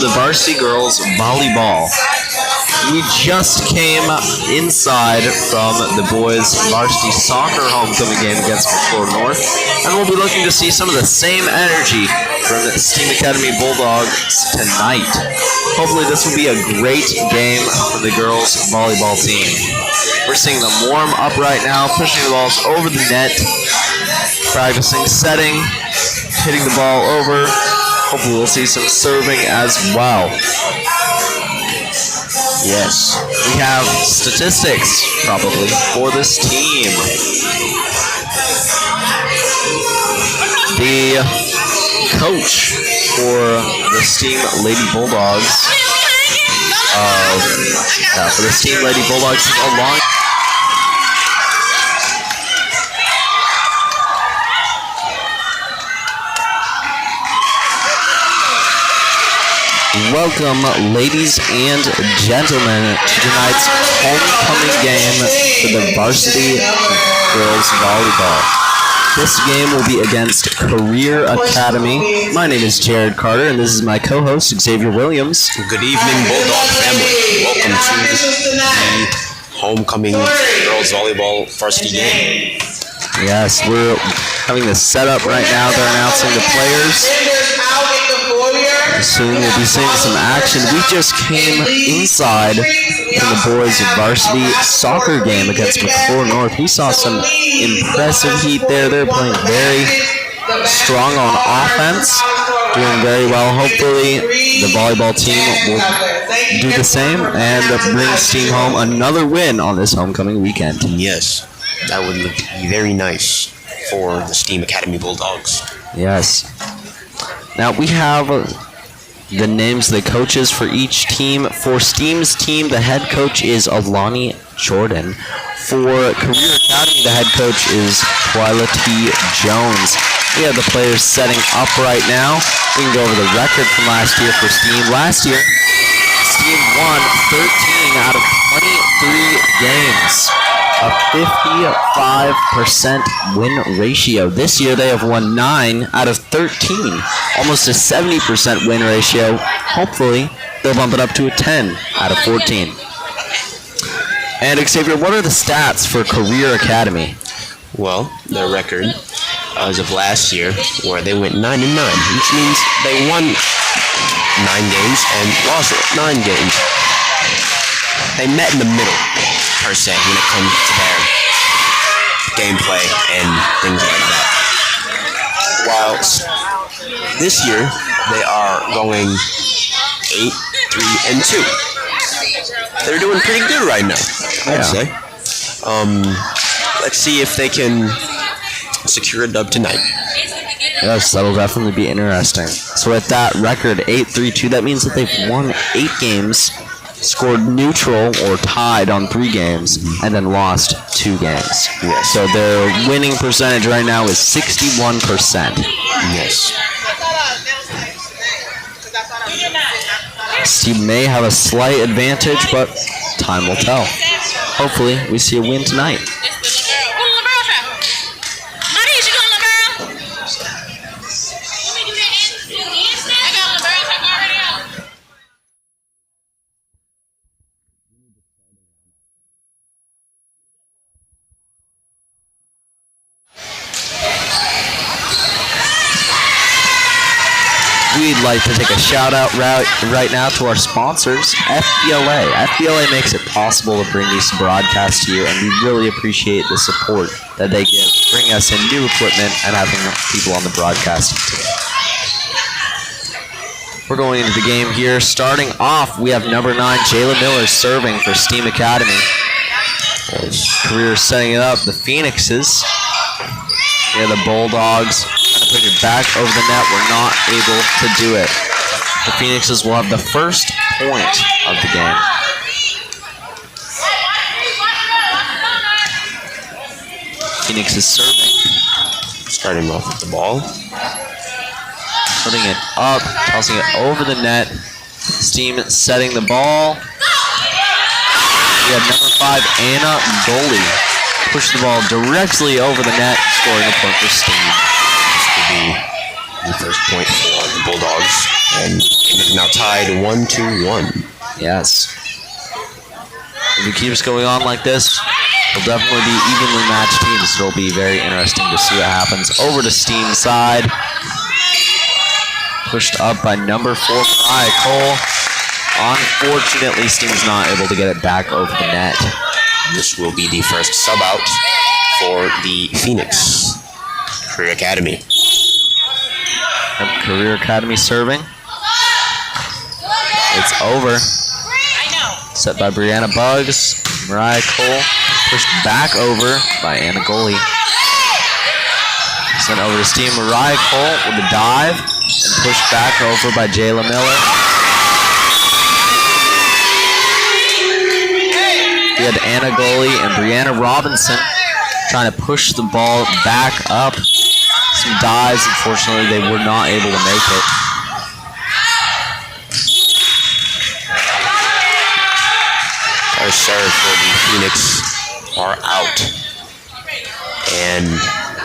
The Varsity girls volleyball. We just came inside from the boys varsity soccer homecoming game against McClure North, and we'll be looking to see some of the same energy from the Steam Academy Bulldogs tonight. Hopefully this will be a great game for the girls volleyball team. We're seeing them warm up right now, pushing the balls over the net, practicing setting, hitting the ball over. Hopefully we'll see some serving as well. Yes, we have statistics probably for this team. The coach for the Steam Lady Bulldogs, is along. Welcome, ladies and gentlemen, to tonight's homecoming game for the Varsity Girls Volleyball. This game will be against Career Academy. My name is Jared Carter, and this is my co-host, Xavier Williams. Good evening, Bulldog family. Welcome to the homecoming girls volleyball varsity game. Yes, we're having the setup right now. They're announcing the players. Soon we'll be seeing some action. We just came inside from the boys' varsity soccer game against McClure North. We saw some impressive heat there. They're playing very strong on offense, doing very well. Hopefully the volleyball team will do the same and bring Steam home another win on this homecoming weekend. Yes, that would be very nice for the Steam Academy Bulldogs. Yes. Now we have the names of the coaches for each team. For Steam's team, the head coach is Alani Jordan. For Career Academy, the head coach is Twyla T. Jones. We have the players setting up right now. We can go over the record from last year for Steam. Last year, Steam won 13 out of 23 games. A 55% win ratio. This year they have won 9 out of 13. Almost a 70% win ratio. Hopefully they'll bump it up to a 10 out of 14. And Xavier, what are the stats for Career Academy? Well, their record as of last year, where they went 9-9, which means they won 9 games and lost 9 games. They met in the middle, per se, when it comes to their gameplay and things like that. While this year, they are going 8-3-2. They're doing pretty good right now, I'd say. Let's see if they can secure a dub tonight. Yes, that'll definitely be interesting. So with that record, 8-3-2, that means that they've won 8 games, scored neutral or tied on 3 games, and then lost 2 games. Yes. So their winning percentage right now is 61%. Yes. Steam may have a slight advantage, but time will tell. Hopefully, we see a win tonight. We'd like to take a shout out right now to our sponsors, FBLA. FBLA makes it possible to bring these broadcasts to you, and we really appreciate the support that they give, bringing us in new equipment and having people on the broadcast team. We're going into the game here. Starting off, we have number 9, Jayla Miller, serving for Steam Academy. Career setting it up. The Phoenixes. Yeah, the Bulldogs. Put your back over the net. We're not able to do it. The Phoenixes will have the first point of the game. Phoenix is serving. Starting off with the ball. Putting it up, tossing it over the net. Steam setting the ball. We have number 5, Anna Goley. Push the ball directly over the net, scoring a point for Steam. This could be the first point for the Bulldogs. And it is now tied 1-1. Yes. If it keeps going on like this, it'll definitely be evenly matched teams. It'll be very interesting to see what happens. Over to Steam side. Pushed up by number 4, Mariah Cole. Unfortunately, Steam's not able to get it back over the net. This will be the first sub out for the Phoenix Career Academy. Yep, Career Academy serving. It's over. Set by Brianna Buggs. Mariah Cole pushed back over by Anna Goli. Sent over to Steam. Mariah Cole with a dive and pushed back over by Jayla Miller. We had Anna Goli and Brianna Robinson trying to push the ball back up. Some dives. Unfortunately, they were not able to make it. Our serve for the Phoenix are out. And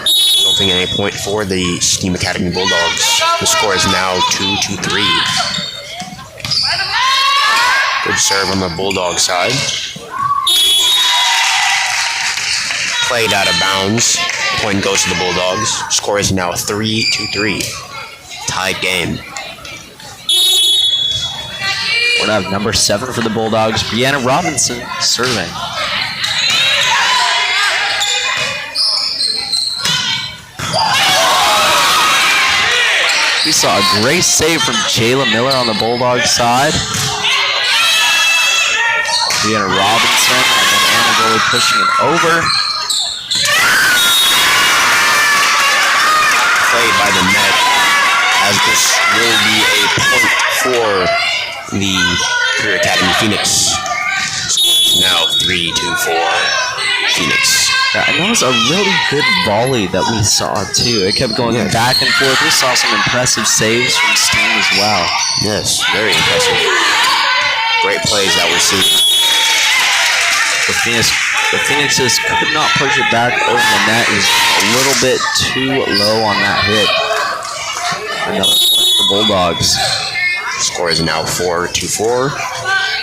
resulting in a point for the Steam Academy Bulldogs. The score is now 2-3. Good serve on the Bulldog side. Played out of bounds. Point goes to the Bulldogs. Score is now 3-3. Tied game. We're going to have number 7 for the Bulldogs, Brianna Robinson, serving. We saw a great save from Jayla Miller on the Bulldogs side. Brianna Robinson and then Anna Goli pushing it over. Played by the net, as this will be a point for the Career Academy Phoenix. Now 3-4 Phoenix. Yeah, and that was a really good volley that we saw too. It kept going back and forth. We saw some impressive saves from Steam as well. Yes, very impressive. Great plays that we're seeing. The Phoenixes could not push it back over the net. It was a little bit too low on that hit. Another point for the Bulldogs. Score is now 4-4.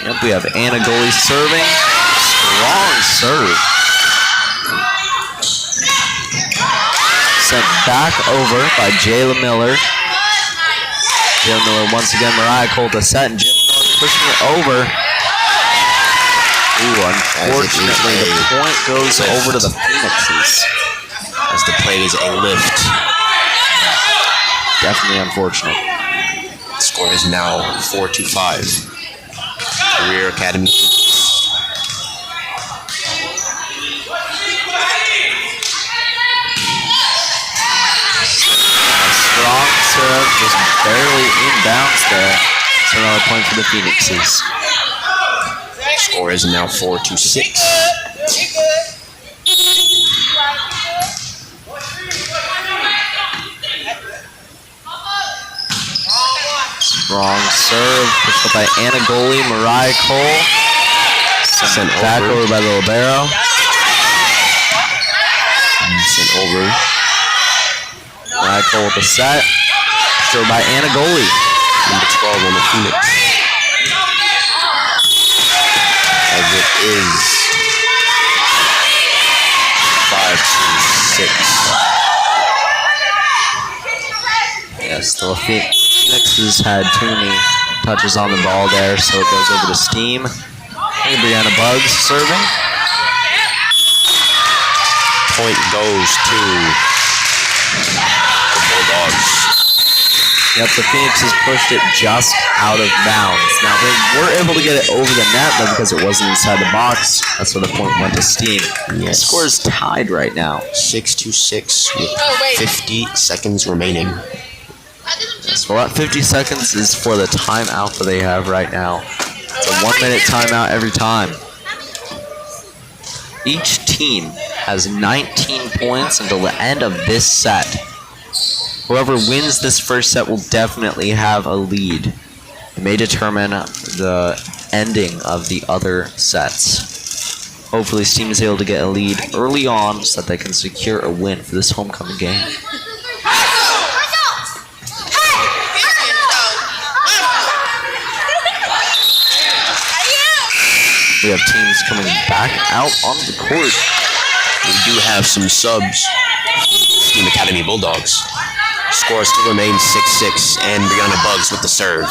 Yep, we have Anna Goli serving. Strong serve. Sent back over by Jayla Miller. Jayla Miller once again, Mariah Cole to set, and Jayla Miller pushing it over. Ooh, unfortunately, the point goes over to the Phoenixes. As the play is a lift. Definitely unfortunate. Score is now 4-5. Career Academy. Strong serve, just barely inbounds there. So another point for the Phoenixes. Score is now 4-6. Strong serve, pushed up by Anna Goli, Mariah Cole. Sent back over by the libero. Sent over. Mariah Cole with the set. Served by Anna Goli. Number 12 on the Phoenix. As it is 5-6. Yes, the Phoenixes had too many touches on the ball there, so it goes over to Steam. Hey, Brianna Buggs serving. Point goes to the Bulldogs. Yep, the Phoenixes pushed it just out of bounds. Now, they were able to get it over the net, but because it wasn't inside the box, that's where the point went to Steam. Yes. The score is tied right now. 6-6 with 50 seconds remaining. So that 50 seconds is for the timeout that they have right now. It's a 1-minute timeout every time. Each team has 19 points until the end of this set. Whoever wins this first set will definitely have a lead. It may determine the ending of the other sets. Hopefully Steam is able to get a lead early on so that they can secure a win for this homecoming game. We have teams coming back out on the court. We do have some subs. Team Academy Bulldogs. Score still remains 6-6, and Brianna Bugs with the serve.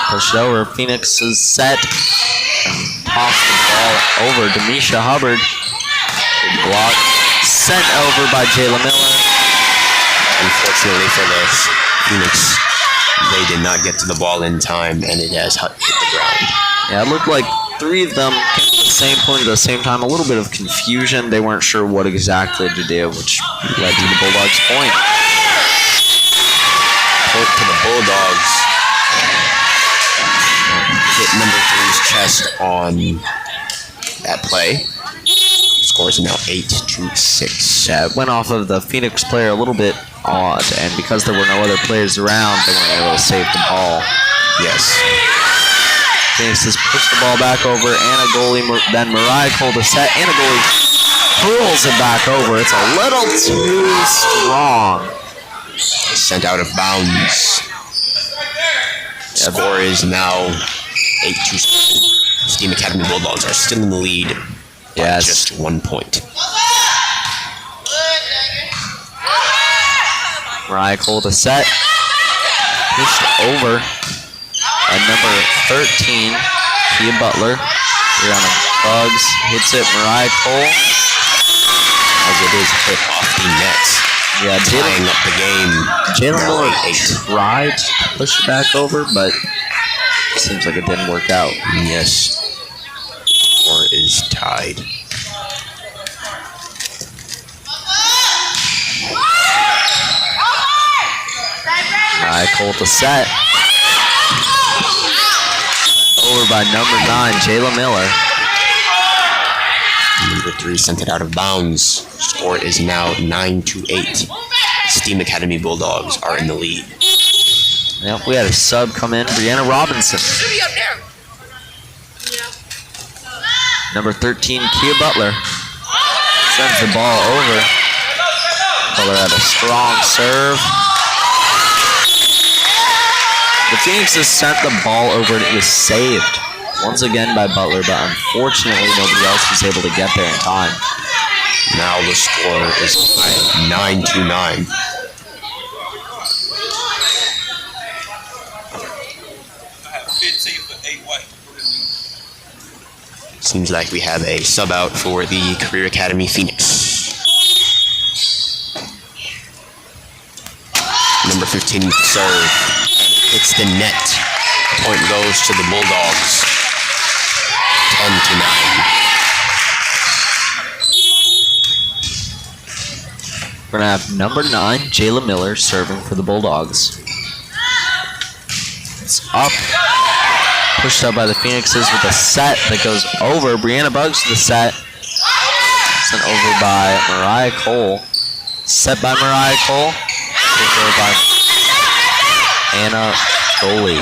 Pushed over. Phoenix is set. Toss the ball over. Demisha Hubbard. Good block. Sent over by Jayla Miller. Unfortunately for the Phoenix, they did not get to the ball in time, and it has hit the ground. Yeah, it looked like three of them came to the same point at the same time. A little bit of confusion. They weren't sure what exactly to do, which led to the Bulldogs' point. Point to the Bulldogs. Hit number 3's chest on that play. Score is now 8-6. Yeah, it went off of the Phoenix player a little bit odd, and because there were no other players around, they weren't able to save the ball. Yes. Phoenix has pushed the ball back over. Anna goalie, then Mariah Cole to set. Anna goalie hurls it back over. It's a little too strong. Sent out of bounds. Score is now 8-7. Steam Academy Bulldogs are still in the lead by just 1 point. Mariah Cole to set. Pushed over. And number 13, Kia Butler. Brianna Bugs hits it. Mariah Cole. As it is hit off the net. Yeah, tying up the game. Jayla Miller tried to push it back over, but it seems like it didn't work out. Yes. Score is tied. Mariah Cole to set. Over by number 9, Jayla Miller. Number 3 sent it out of bounds. Score is now 9-8. Steam Academy Bulldogs are in the lead. Yep, we had a sub come in, Brianna Robinson. Number 13, Kia Butler. Sends the ball over. Butler had a strong serve. The Phoenix has sent the ball over and it was saved once again by Butler, but unfortunately nobody else was able to get there in time. Now the score is 9-9. Seems like we have a sub out for the Career Academy Phoenix. Number 15 with the serve. It's the net. Point goes to the Bulldogs. 10-9. We're going to have number 9, Jayla Miller, serving for the Bulldogs. It's up. Pushed up by the Phoenixes with a set that goes over. Brianna Bugs to the set. Sent over by Mariah Cole. Set by Mariah Cole. Pushed over by Anna goalie.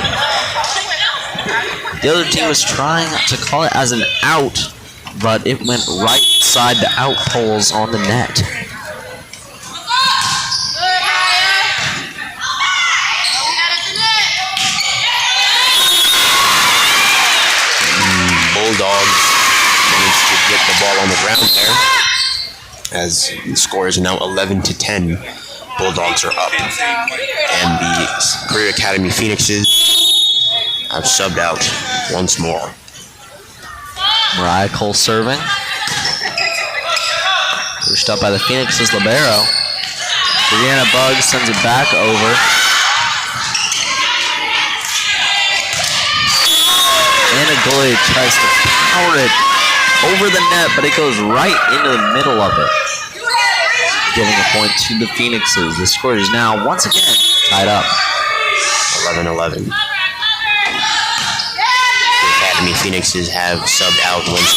The other team was trying to call it as an out, but it went right side the out poles on the net. Bulldogs managed to get the ball on the ground there, as the score is now 11-10. Bulldogs are up, and the Career Academy Phoenixes have subbed out once more. Mariah Cole serving. Pushed up by the Phoenixes libero. Brianna Bugs sends it back over. Anna goalie tries to power it over the net, but it goes right into the middle of it, giving a point to the Phoenixes. The score is now once again tied up. 11-11. The Academy Phoenixes have subbed out once,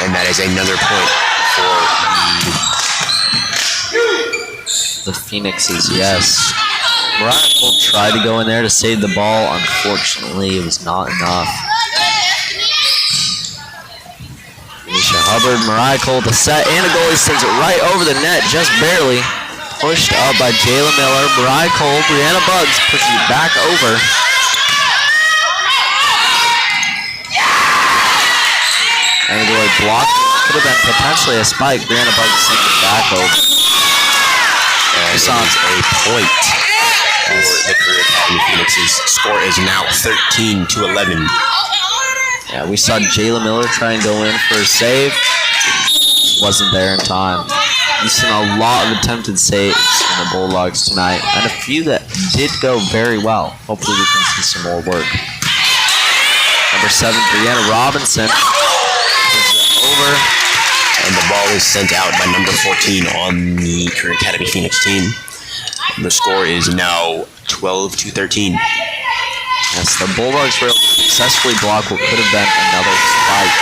and that is another point for the Phoenixes, yes. Mariah Cole tried to go in there to save the ball. Unfortunately, it was not enough. Misha Hubbard, Mariah Cole to set. Anna goalie sends it right over the net, just barely. Pushed up by Jayla Miller. Mariah Cole, Brianna Bugs pushes it back over. Anadolu blocking. Could have been potentially a spike. Brianna Bugs sent it back over. And it's a point for the Career Academy Phoenixes. Score is now 13-11. Yeah, we saw Jayla Miller try and go in for a save. Wasn't there in time. We've seen a lot of attempted saves from the Bulldogs tonight, and a few that did go very well. Hopefully we can see some more work. Number 7, Brianna Robinson. Over. And the ball is sent out by number 14 on the Career Academy Phoenix team. The score is now 12-13. Yes, the Bulldogs were able to successfully block what could have been another spike.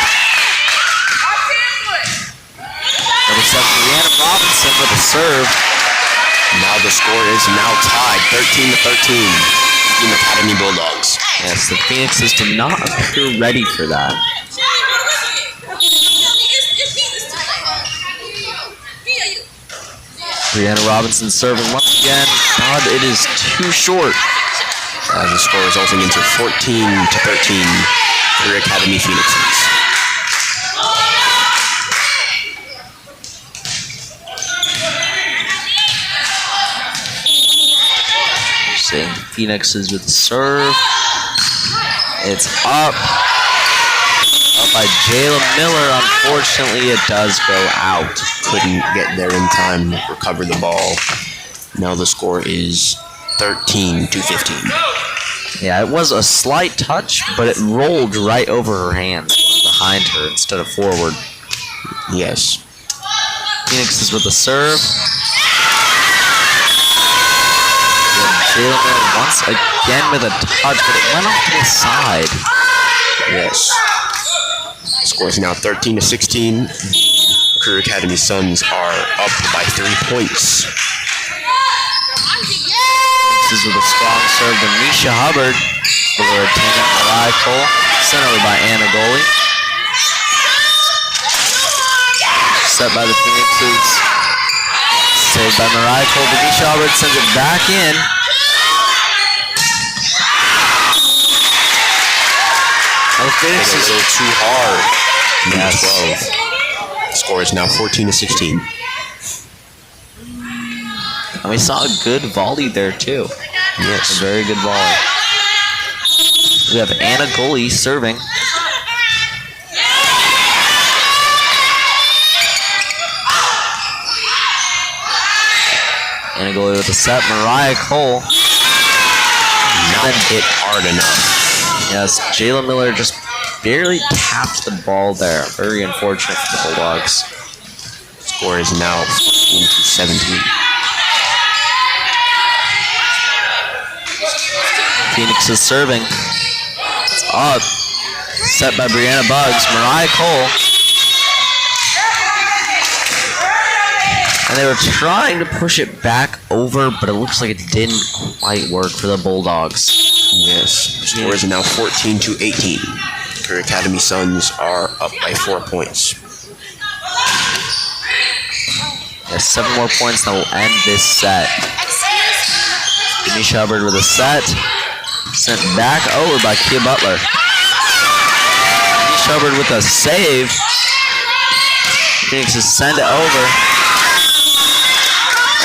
Number 7, Brianna Robinson with a serve. Now the score is now tied, 13-13. Team Academy Bulldogs. Yes, the Phoenixes did not appear ready for that. Brianna Robinson serving once again, but it is too short. The score resulting into 14-13 Career Academy Phoenixes. See, Phoenixes with the serve. It's up. Up by Jayla Miller. Unfortunately, it does go out. Couldn't get there in time to recover the ball. Now the score is 13-15. Yeah, it was a slight touch, but it rolled right over her hands behind her instead of forward. Yes. Phoenixes with the serve. Jayla Miller once again with a touch, but it went off to the side. Yes. Score is now 13-16. Career Academy Suns are up by 3 points. This is with a strong serve to Misha Hubbard. Over a attendant Mariah Cole. Sent over by Anna Goalie. Set by the Phoenixes. Saved by Mariah Cole. But Misha Hubbard sends it back in. The Phoenix is a little too hard. Yes. 12. Score is now 14-16. And we saw a good volley there too. Yes. A very good volley. We have Anna Goalie serving. Anna Goalie with a set. Mariah Cole. Not hit hard enough. Yes, Jayla Miller just barely tapped the ball there. Very unfortunate for the Bulldogs. Score is now 14-17. Phoenix is serving. It's up. Set by Brianna Bugs. Mariah Cole. And they were trying to push it back over, but it looks like it didn't quite work for the Bulldogs. Yes. Score is now 14-18. Career Academy Suns are up by 4 points. Yes, 7 more points that will end this set. Denisha Hubbard with a set. Sent back over by Kia Butler. Denisha Hubbard with a save. Phoenix is send it over.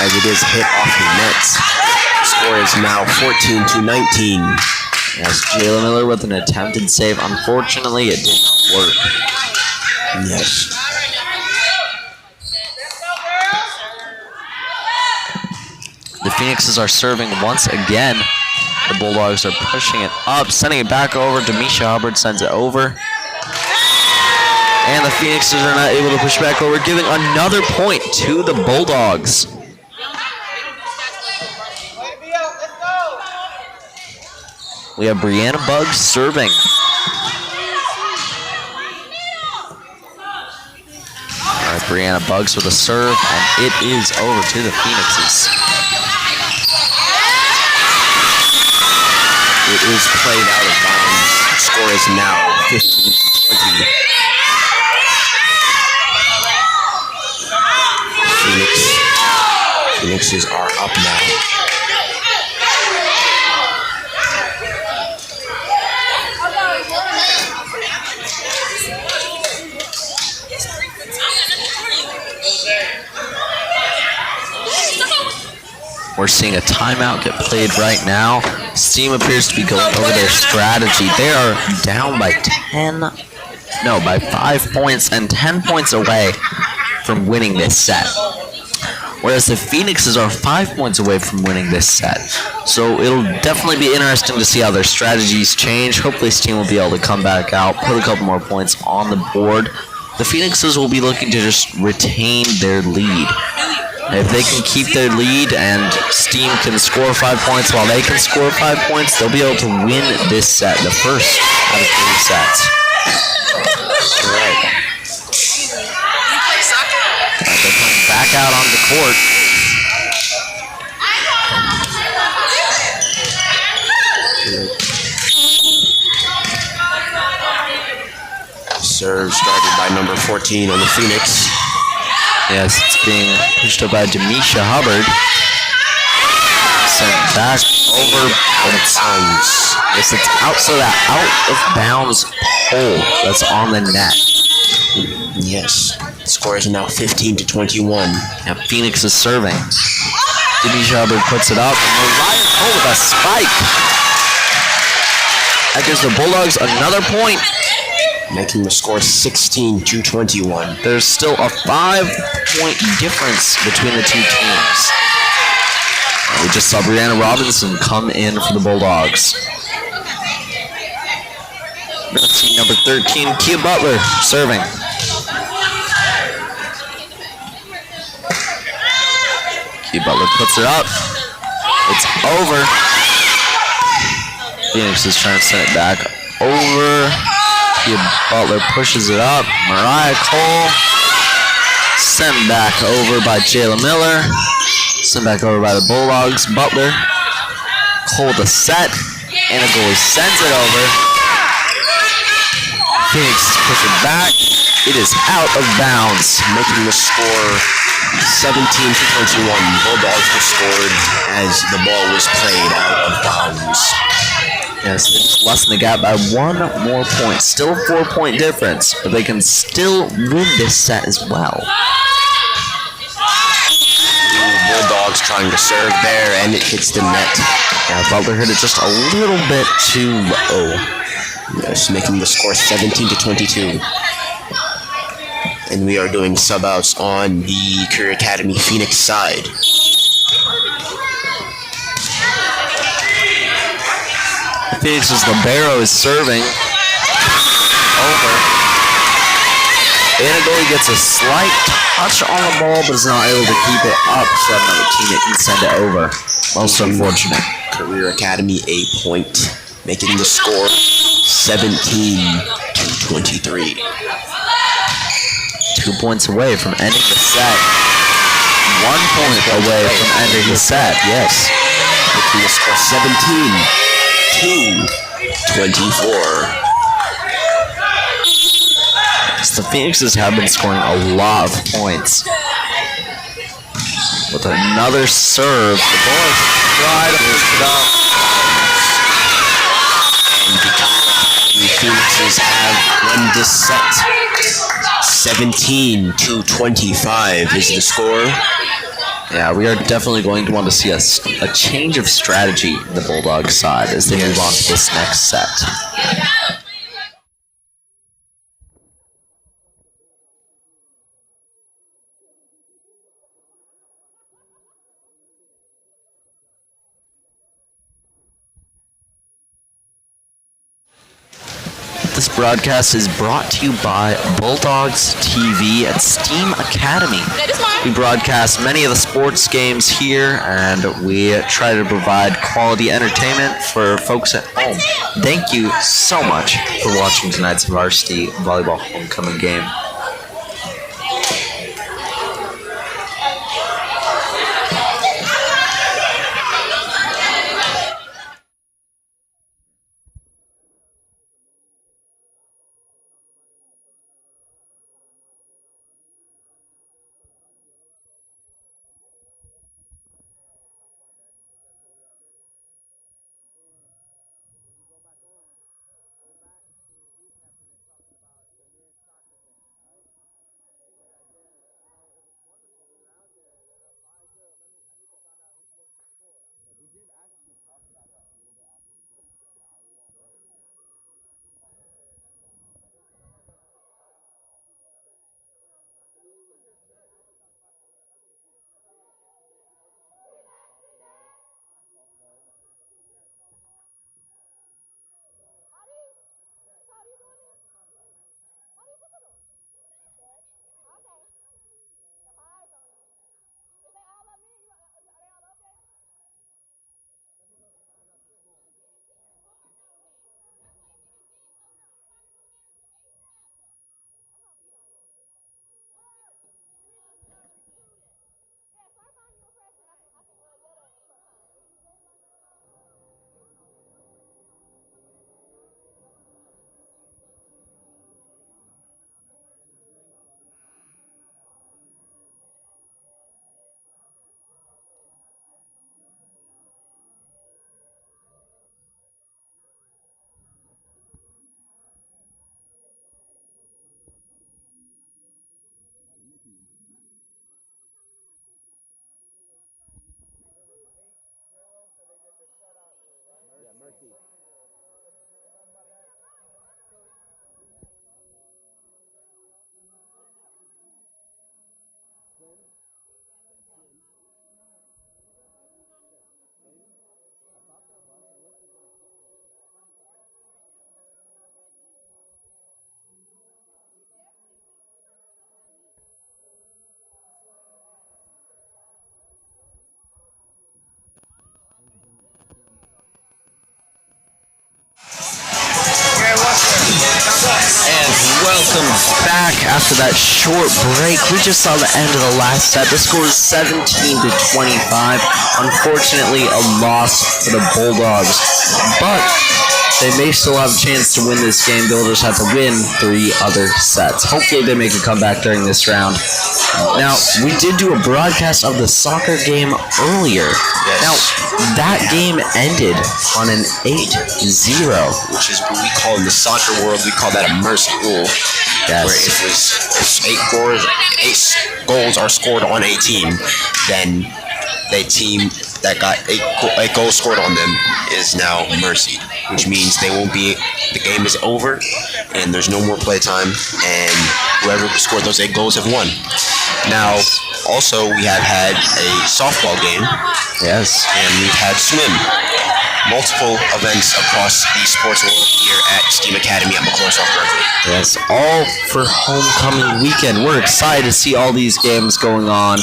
As it is hit off the nets. Score is now 14-19. Yes, Jayla Miller with an attempted save. Unfortunately, it did not work. Yes. The Phoenixes are serving once again. The Bulldogs are pushing it up, sending it back over. Demisha Hubbard sends it over. And the Phoenixes are not able to push back over, giving another point to the Bulldogs. We have Brianna Bugs serving. All right, Brianna Bugs with a serve, and it is over to the Phoenixes. It is played out of bounds. Score is now 15-20. Phoenixes are up now. We're seeing a timeout get played right now. Steam appears to be going over their strategy. They are down by 5 points and 10 points away from winning this set. Whereas the Phoenixes are 5 points away from winning this set. So it'll definitely be interesting to see how their strategies change. Hopefully Steam will be able to come back out, put a couple more points on the board. The Phoenixes will be looking to just retain their lead. If they can keep their lead and Steam can score 5 points while they can score 5 points, they'll be able to win this set, the first out of 3 sets. Alright. They're coming back out on the court. Serve started by number 14 on the Phoenix. Yes, it's being pushed up by Demisha Hubbard. Sent back over Out of bounds. Yes, it's out, so that out of bounds hole that's on the net. Yes. The score is now 15-21. Now Phoenix is serving. Demisha Hubbard puts it up. Mariah Cole with a spike. That gives the Bulldogs another point. Making the score 16-21. There's still a 5-point difference between the two teams. We just saw Brianna Robinson come in for the Bulldogs. We're going to see number 13, Kia Butler, serving. Kia Butler puts it up. It's over. Phoenix is trying to send it back over. Kia Butler pushes it up. Mariah Cole. Sent back over by Jayla Miller. Sent back over by the Bulldogs. Butler. Cole the set. And a goalie sends it over. Phoenix push it back. It is out of bounds. Making the score 17-21. Bulldogs were scored as the ball was played out of bounds. Yes, they just lessen the gap by 1 more point. Still a 4-point difference, but they can still win this set as well. Bulldogs trying to serve there, and it hits the net. Yeah, Butler hit it just a little bit too low. Yes, making the score 17-22. And we are doing sub-outs on the Career Academy Phoenix side. Phoenix's libero is serving. Over. Anagoli gets a slight touch on the ball, but is not able to keep it up, so another teammate can send it over. Most unfortunate. Career Academy a point, making the score 17-23. 2 points away from ending the set. 1 point away from ending the set, yes. Making the score 17-24. The Phoenixes have been scoring a lot of points. With another serve, the Bullets try to push it up. And the Phoenixes have won this set. 17-25 is the score. Yeah, we are definitely going to want to see a change of strategy in the Bulldogs side as they move on to this next set. This broadcast is brought to you by Bulldogs TV at Steam Academy. We broadcast many of the sports games here, and we try to provide quality entertainment for folks at home. Thank you so much for watching tonight's Varsity Volleyball homecoming game. And welcome back after that short break. We just saw the end of the last set. The score is 17-25. Unfortunately, a loss for the Bulldogs. But they may still have a chance to win this game. They'll just have to win 3 other sets. Hopefully they make a comeback during this round. Now, we did do a broadcast of the soccer game earlier. Yes. Now, that game ended on an 8-0. Which is what we call in the soccer world, we call that a mercy rule. Yes. Where if 8 goals are scored on a team, then the team that got 8 goals scored on them is now mercy, which means the game is over and there's no more playtime, and whoever scored those 8 goals have won. Now, also we have had a softball game. Yes. And we've had swim. Multiple events across the sports world here at STEAM Academy at McCloskey Berkeley. Yes, all for homecoming weekend. We're excited to see all these games going on.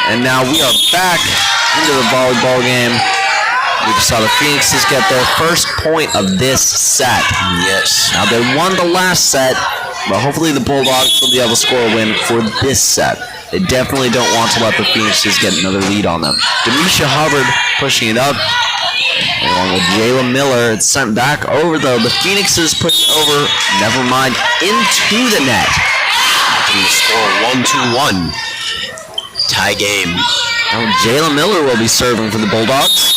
And now we are back into the volleyball game. We just saw the Phoenixes get their first point of this set. Yes. Now they won the last set, but hopefully the Bulldogs will be able to score a win for this set. They definitely don't want to let the Phoenixes get another lead on them. Denisha Hubbard pushing it up. Along with Jayla Miller, it's sent back over though. The Phoenixes push over, never mind, into the net. And the score 1-1. Tie game. Now Jayla Miller will be serving for the Bulldogs.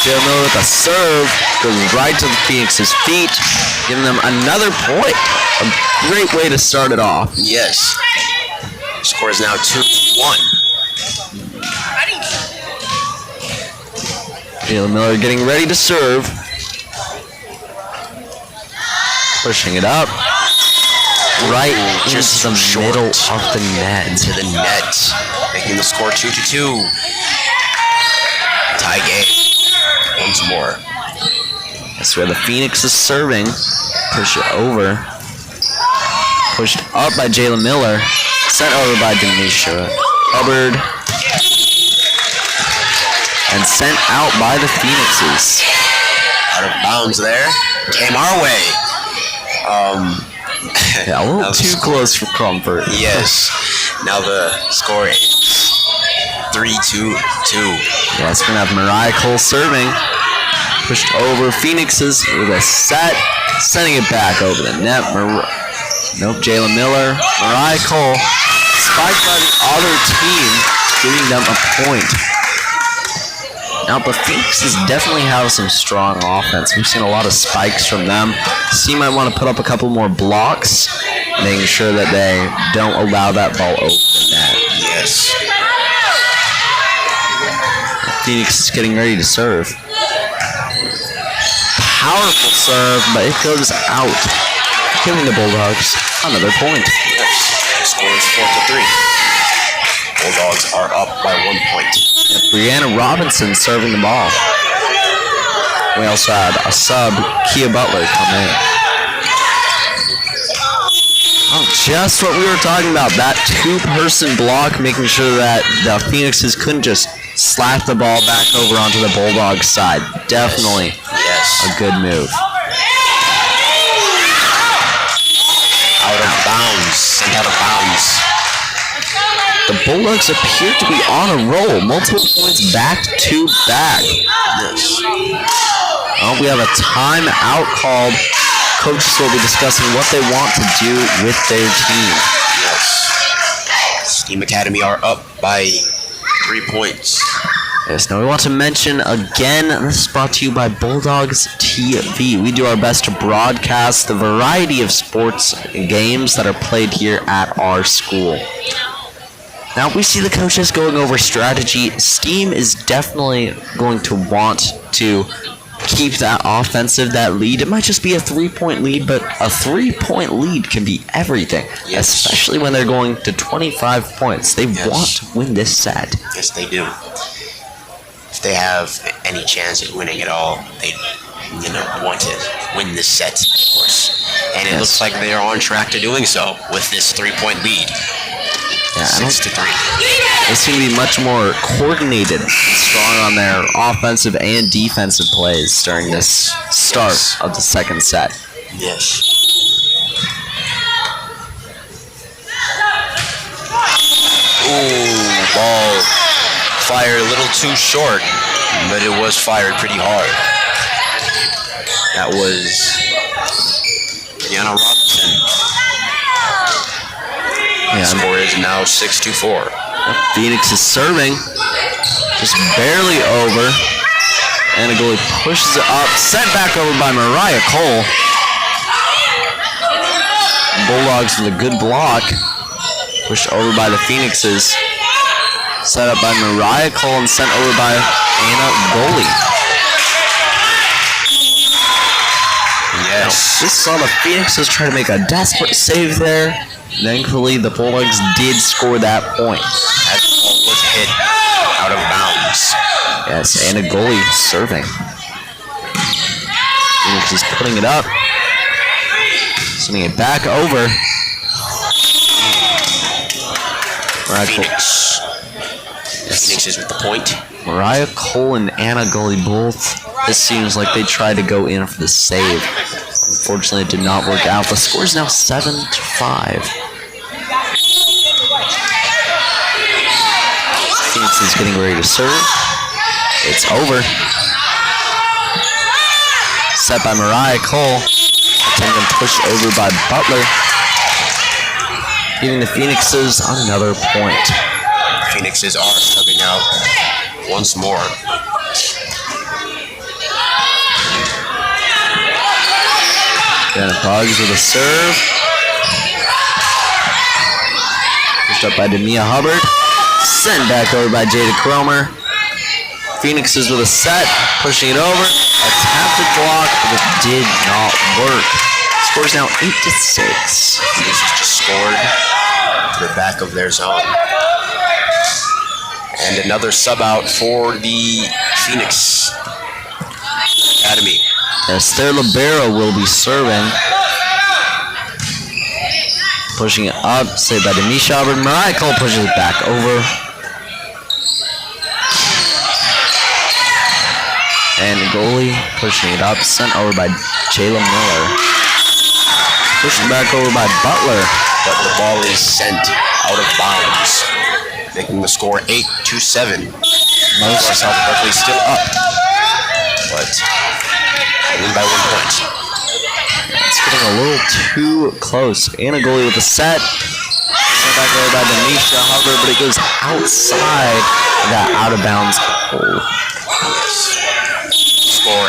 Jayla Miller with a serve, goes right to the Phoenix's feet, giving them another point. A great way to start it off. Yes. Score is now 2-1. Jayla Miller getting ready to serve. Pushing it up. Right Just into the middle of the net. Into the net. Making the score 2-2. Tie game. Once more. That's where the Phoenix is serving. Push it over. Pushed up by Jayla Miller. Sent over by Denisha Hubbard. And sent out by the Phoenixes. Out of bounds there. Came our way. Yeah, a little too close for comfort. Yes. Now the score is 3-2-2. Yeah, it's going to have Mariah Cole serving. Pushed over Phoenixes with a set. Sending it back over the net. Nope, Jayla Miller. Mariah Cole. Spiked by the other team, giving them a point. Now, the Phoenixes definitely have some strong offense. We've seen a lot of spikes from them. So you might want to put up a couple more blocks, making sure that they don't allow that ball over the net. Yes. Phoenix is getting ready to serve. Powerful serve, but it goes out, giving the Bulldogs another point. Yes. Score is 4-3. Bulldogs are up by 1 point. Brianna Robinson serving the ball. We also had a sub, Kia Butler, come in. Oh, just what we were talking about. That 2-person block, making sure that the Phoenixes couldn't just slap the ball back over onto the Bulldogs side. Definitely a good move. Out of bounds. Sent out of bounds. The Bulldogs appear to be on a roll. Multiple points back to back. Yes. Oh, we have a timeout called. Coaches will be discussing what they want to do with their team. Yes. STEAM Academy are up by 3 points. Yes, now we want to mention again, this is brought to you by Bulldogs TV. We do our best to broadcast the variety of sports games that are played here at our school. Now, we see the coaches going over strategy. STEAM is definitely going to want to keep that lead. It might just be a 3-point lead, but a 3-point lead can be everything, especially when they're going to 25 points. They want to win this set. Yes, they do. If they have any chance at winning at all, they want to win this set, of course. And it looks like they are on track to doing so with this 3-point lead. 6-3. They seem to be much more coordinated, strong on their offensive and defensive plays during this start of the second set. Yes. Ooh, ball fired a little too short, but it was fired pretty hard. That was Brianna Robinson. The score is now 6-4. Phoenix is serving, just barely over. Anagoli pushes it up, sent back over by Mariah Cole. Bulldogs with a good block, pushed over by the Phoenixes. Set up by Mariah Cole and sent over by Anagoli. Yes. Just saw the Phoenixes try to make a desperate save there. Thankfully, the Bulldogs did score that point. That ball was hit out of bounds. Yes, Anagoli serving. Phoenix is putting it up. Sending it back over. Phoenix. Phoenix is with the point. Mariah Cole and Anagoli both. This seems like they tried to go in for the save. Unfortunately, it did not work out. The score is now 7-5. Phoenix is getting ready to serve. It's over. Set by Mariah Cole. Attempting to push over by Butler. Giving the Phoenixes another point. Phoenixes are subbing out once more. Janet Boggs with a serve. Pushed up by Demia Hubbard. Sent back over by Jada Cromer. Phoenixes with a set. Pushing it over. Attempted block, but it did not work. Score's now 8-6. Phoenixes just scored to the back of their zone. And another sub out for the Phoenix Academy. Esther Libero will be serving. Pushing it up, saved by Demisha Hubbard. Mariah Cole pushes it back over. And the goalie pushing it up, sent over by Jayla Miller. Pushed back over by Butler. But the ball is sent out of bounds, making the score 8-7. South Berkeley still up, but win by 1 point. It's getting a little too close. Anagoli with the set. Sent back over by Demisha Hubbard, but it goes outside that out of bounds hole. Score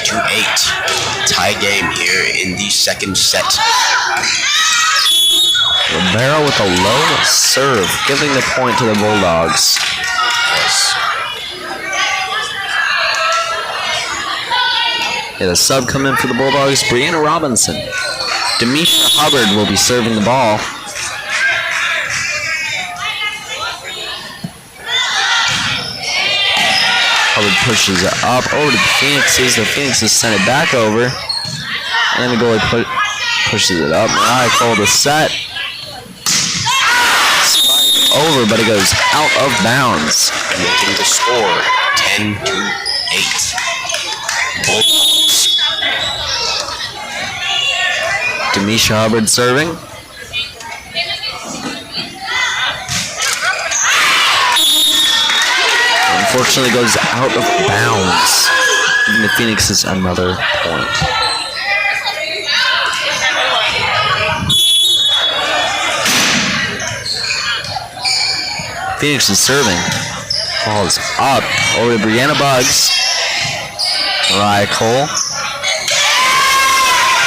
8-8. Tie game here in the second set. Libero with a low serve, giving the point to the Bulldogs. Yes. A sub come in for the Bulldogs, Brianna Robinson. Demisha Hubbard will be serving the ball. Hubbard pushes it up over to the Phoenixes. The Phoenixes send it back over. And the goalie pushes it up. Mariah Cole the set. Over, but it goes out of bounds. Making the score 10-8. Bulldogs. Demisha Hubbard serving. Unfortunately goes out of bounds, giving the Phoenixes another point. Phoenix is serving. Ball is up over to Brianna Buggs. Mariah Cole.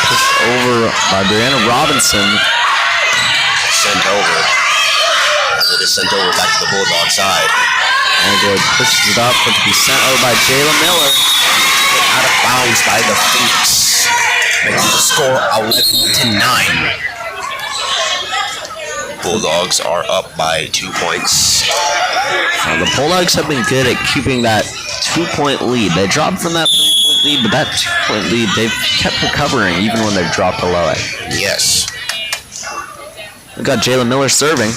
Pushed over by Brianna Robinson. Sent over. As it is sent over back to the Bulldog side. And Gord pushes it up, but to be sent over by Jayla Miller. out of bounds by the Phoenix, making the score 11-9. Bulldogs are up by 2 points. The Bulldogs have been good at keeping that 2-point lead. They dropped from that 3-point lead, but that 2-point lead, they've kept recovering even when they've dropped below it. Yes. We've got Jalen Miller serving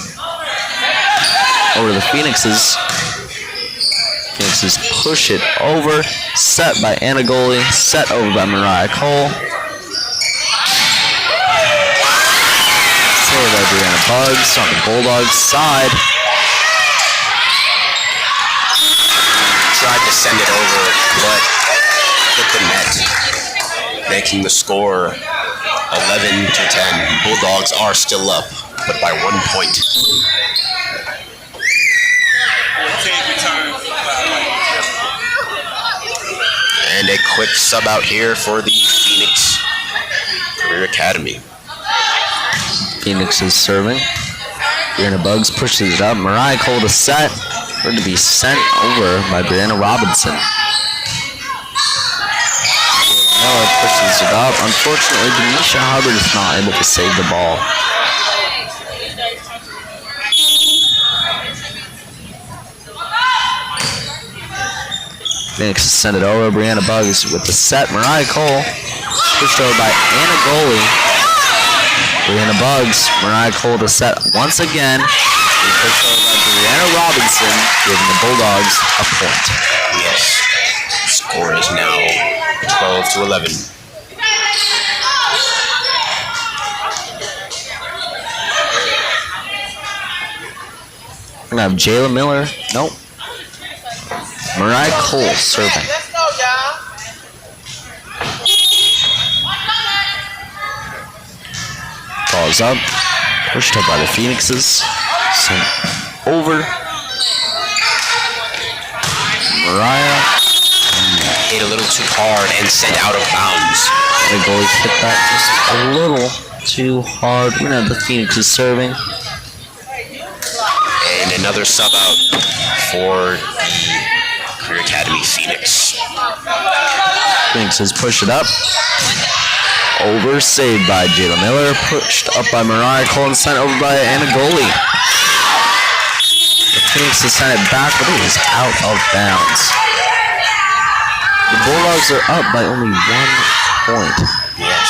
over to the Phoenixes. Phoenixes push it over. Set by Anagoli. Set over by Mariah Cole. Save by Brianna Bugs on the Bulldogs side. Tried to send it over, but hit the net, making the score 11-10. Bulldogs are still up, but by 1 point. And a quick sub out here for the Phoenix Career Academy. Phoenix is serving. Brianna Bugs pushes it up. Mariah Cole to set. For it to be sent over by Brianna Robinson. Miller pushes it up. Unfortunately, Denisha Hubbard is not able to save the ball. Phoenix has sent it over. Brianna Bugs with the set. Mariah Cole pushed over by Anna Goley. Brianna Bugs, Mariah Cole to set once again. Pushed over by Brianna Robinson, giving the Bulldogs a point. Yes. Score is now 12-11. We're going to have Jayla Miller. Nope. Mariah Cole serving. Ball is up. Pushed up by the Phoenixes. Sent over. Mariah. Hit a little too hard and sent out of bounds. The goalie hit that just a little too hard. We're going to have the Phoenixes serving. And another sub out for the Career Academy Phoenix. Phoenixes push it up. Over, saved by Jayla Miller. Pushed up by Mariah Cole and sent over by Anna Goley. The Phoenixes sent it back, but it is out of bounds. The Bulldogs are up by only 1 point. Yes.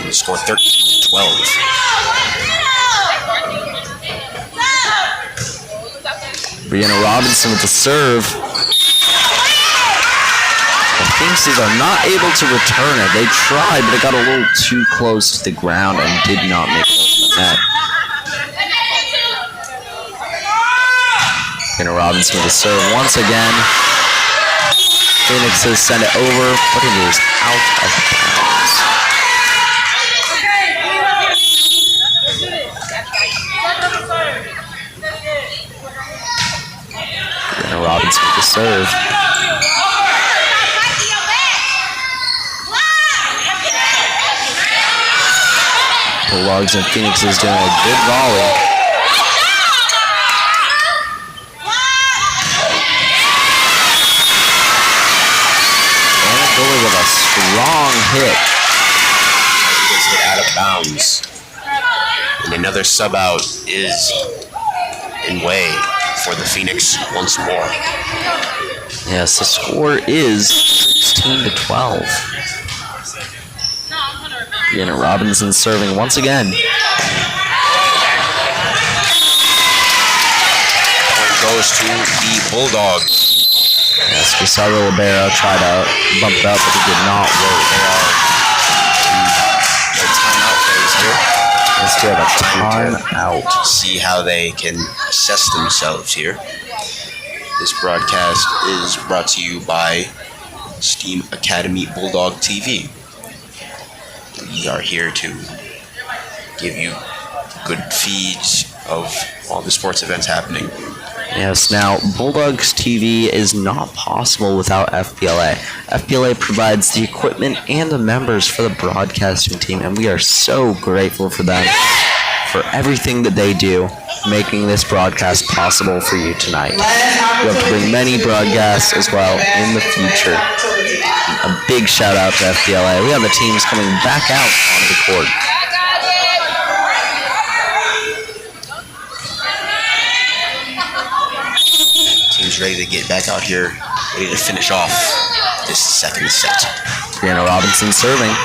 The score 13-12. Brianna Robinson with the serve. The Phoenixes are not able to return it. They tried, but it got a little too close to the ground and did not make it over the net. Brianna Robinson with the serve once again. Phoenixes send it over, but it is out of bounds. Brianna Robinson with the serve. Bulldogs and Phoenixes doing a good volley. With a strong hit. He gets hit out of bounds. And another sub out is in way for the Phoenix once more. Yes, the score is 16-12. Brianna Robinson serving once again. Point goes to the Bulldogs. Yes, Gustavo Libero tried to bump it up, but it did not work. They are in the timeout phase here. Let's get a timeout. See how they can assess themselves here. This broadcast is brought to you by Steam Academy Bulldog TV. We are here to give you good feeds of all the sports events happening. Yes, now, Bulldogs TV is not possible without FBLA. FBLA provides the equipment and the members for the broadcasting team, and we are so grateful for them, for everything that they do, making this broadcast possible for you tonight. We hope to bring many broadcasts as well in the future. A big shout out to FPLA. We have the teams coming back out onto the court. Team's ready to get back out here, ready to finish off this second set. Brianna Robinson serving.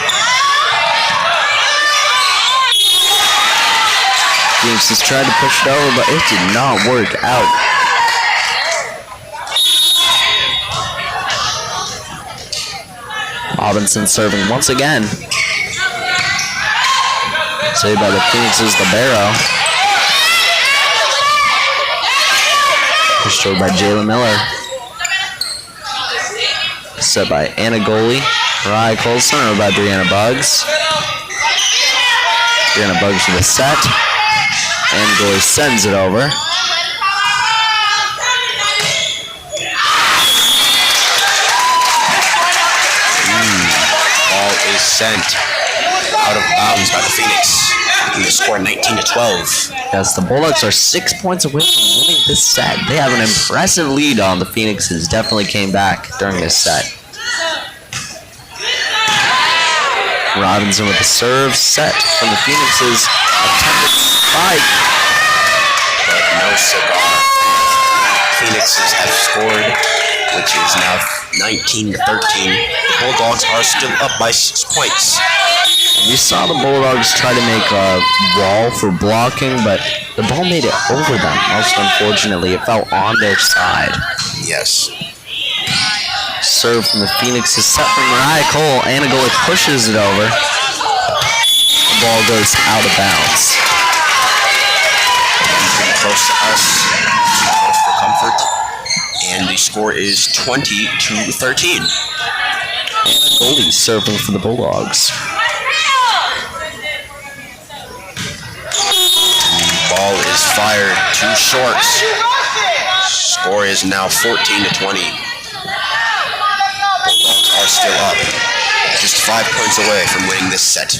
Phoenix has tried to push it over, but it did not work out. Robinson serving once again. Saved by the Phoenix's libero. Pushed over by Jayla Miller. Set by Anna Goalie. Mariah Colson over by Brianna Buggs. Brianna Buggs with a set. And Goalie sends it over. Ball is sent out of bounds by the Phoenix. And the score 19-12. Yes, the Bulldogs are 6 points away from winning this set. They have an impressive lead on the Phoenixes. Definitely came back during this set. Robinson with the serve set from the Phoenixes. Attempted spike. But no cigar. Phoenixes have scored, which is now 19-13. The Bulldogs are still up by 6 points. We saw the Bulldogs try to make a wall for blocking, but the ball made it over them. Most unfortunately, it fell on their side. Yes. Serve from the Phoenix is set from Mariah Cole. Anna Golik pushes it over. The ball goes out of bounds. Pretty close to us. Close for comfort. And the score is 20-13. Anna Goldie serving for the Bulldogs. Ball is fired too short. Score is now 14-20. Bulldogs are still up. Just 5 points away from winning this set.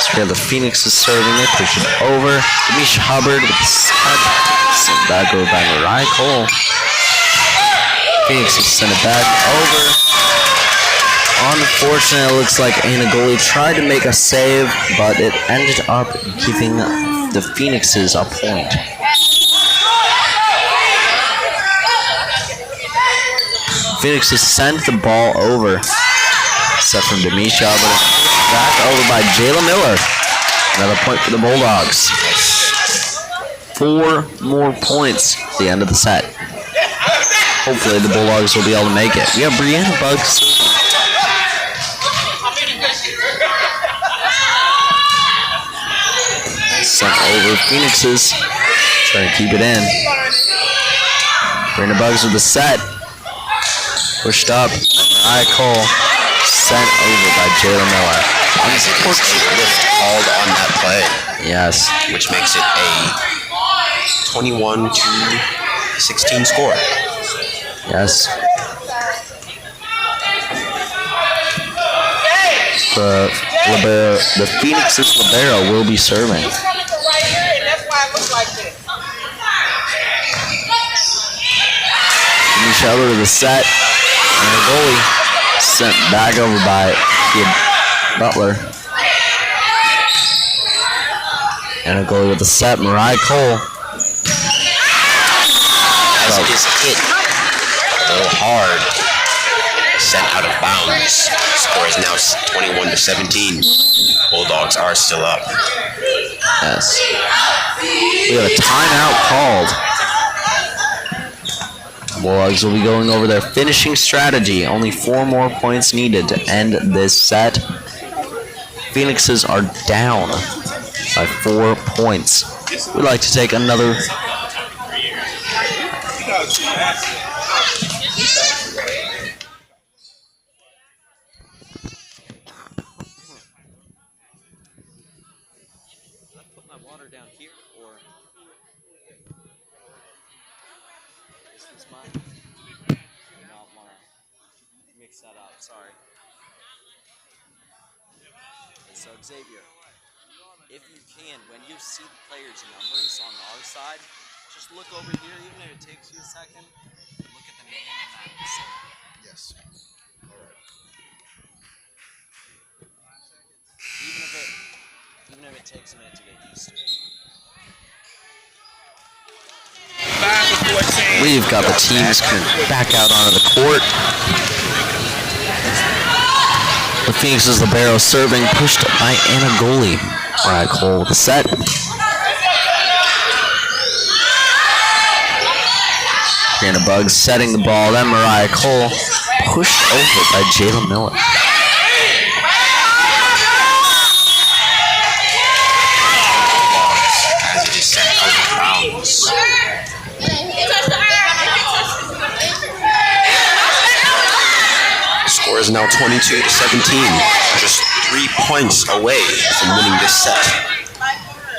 So we have the Phoenix is serving it, push it over. Demisha Hubbard with the set. Sent back over by Mariah Cole. Phoenix has sent it back over. Unfortunately, it looks like Anna Goalie tried to make a save, but it ended up giving the Phoenixes a point. Phoenix has sent the ball over. Set from Demisha, but back over by Jayla Miller. Another point for the Bulldogs. 4 more points at the end of the set. Hopefully the Bulldogs will be able to make it. We have Brianna Buggs. Sent over Phoenixes. Trying to keep it in. Brianna Buggs with the set. Pushed up. Mariah Cole. Sent over by Jayla Miller. Unfortunate lift called on that play. Yes. Which makes it a 21-16 score. Yes. The Phoenix's libero will be serving. Demisha over to the set. And the goalie sent back over by Butler. And a goalie with the set, Mariah Cole. As it is hit a little hard. Sent out of bounds. Score is now 21-17. Bulldogs are still up. Yes. We have a timeout called. Bulldogs will be going over their finishing strategy. Only 4 more points needed to end this set. Phoenixes are down by 4 points. We'd like to take another. That up, sorry. So Xavier, if you can, when you see the players' numbers on our side, just look over here, even if it takes you a second, look at the name and that. Yeah. Even if it takes a minute to get used to it. We've got the teams coming back out onto the court. The Phoenix's libero serving, pushed by Anagoli. Mariah Cole with the set. Brianna Bugs setting the ball, then Mariah Cole pushed over by Jayla Miller. As it is set out of bounds. The score is now 22-17. Just 3 points away from winning this set.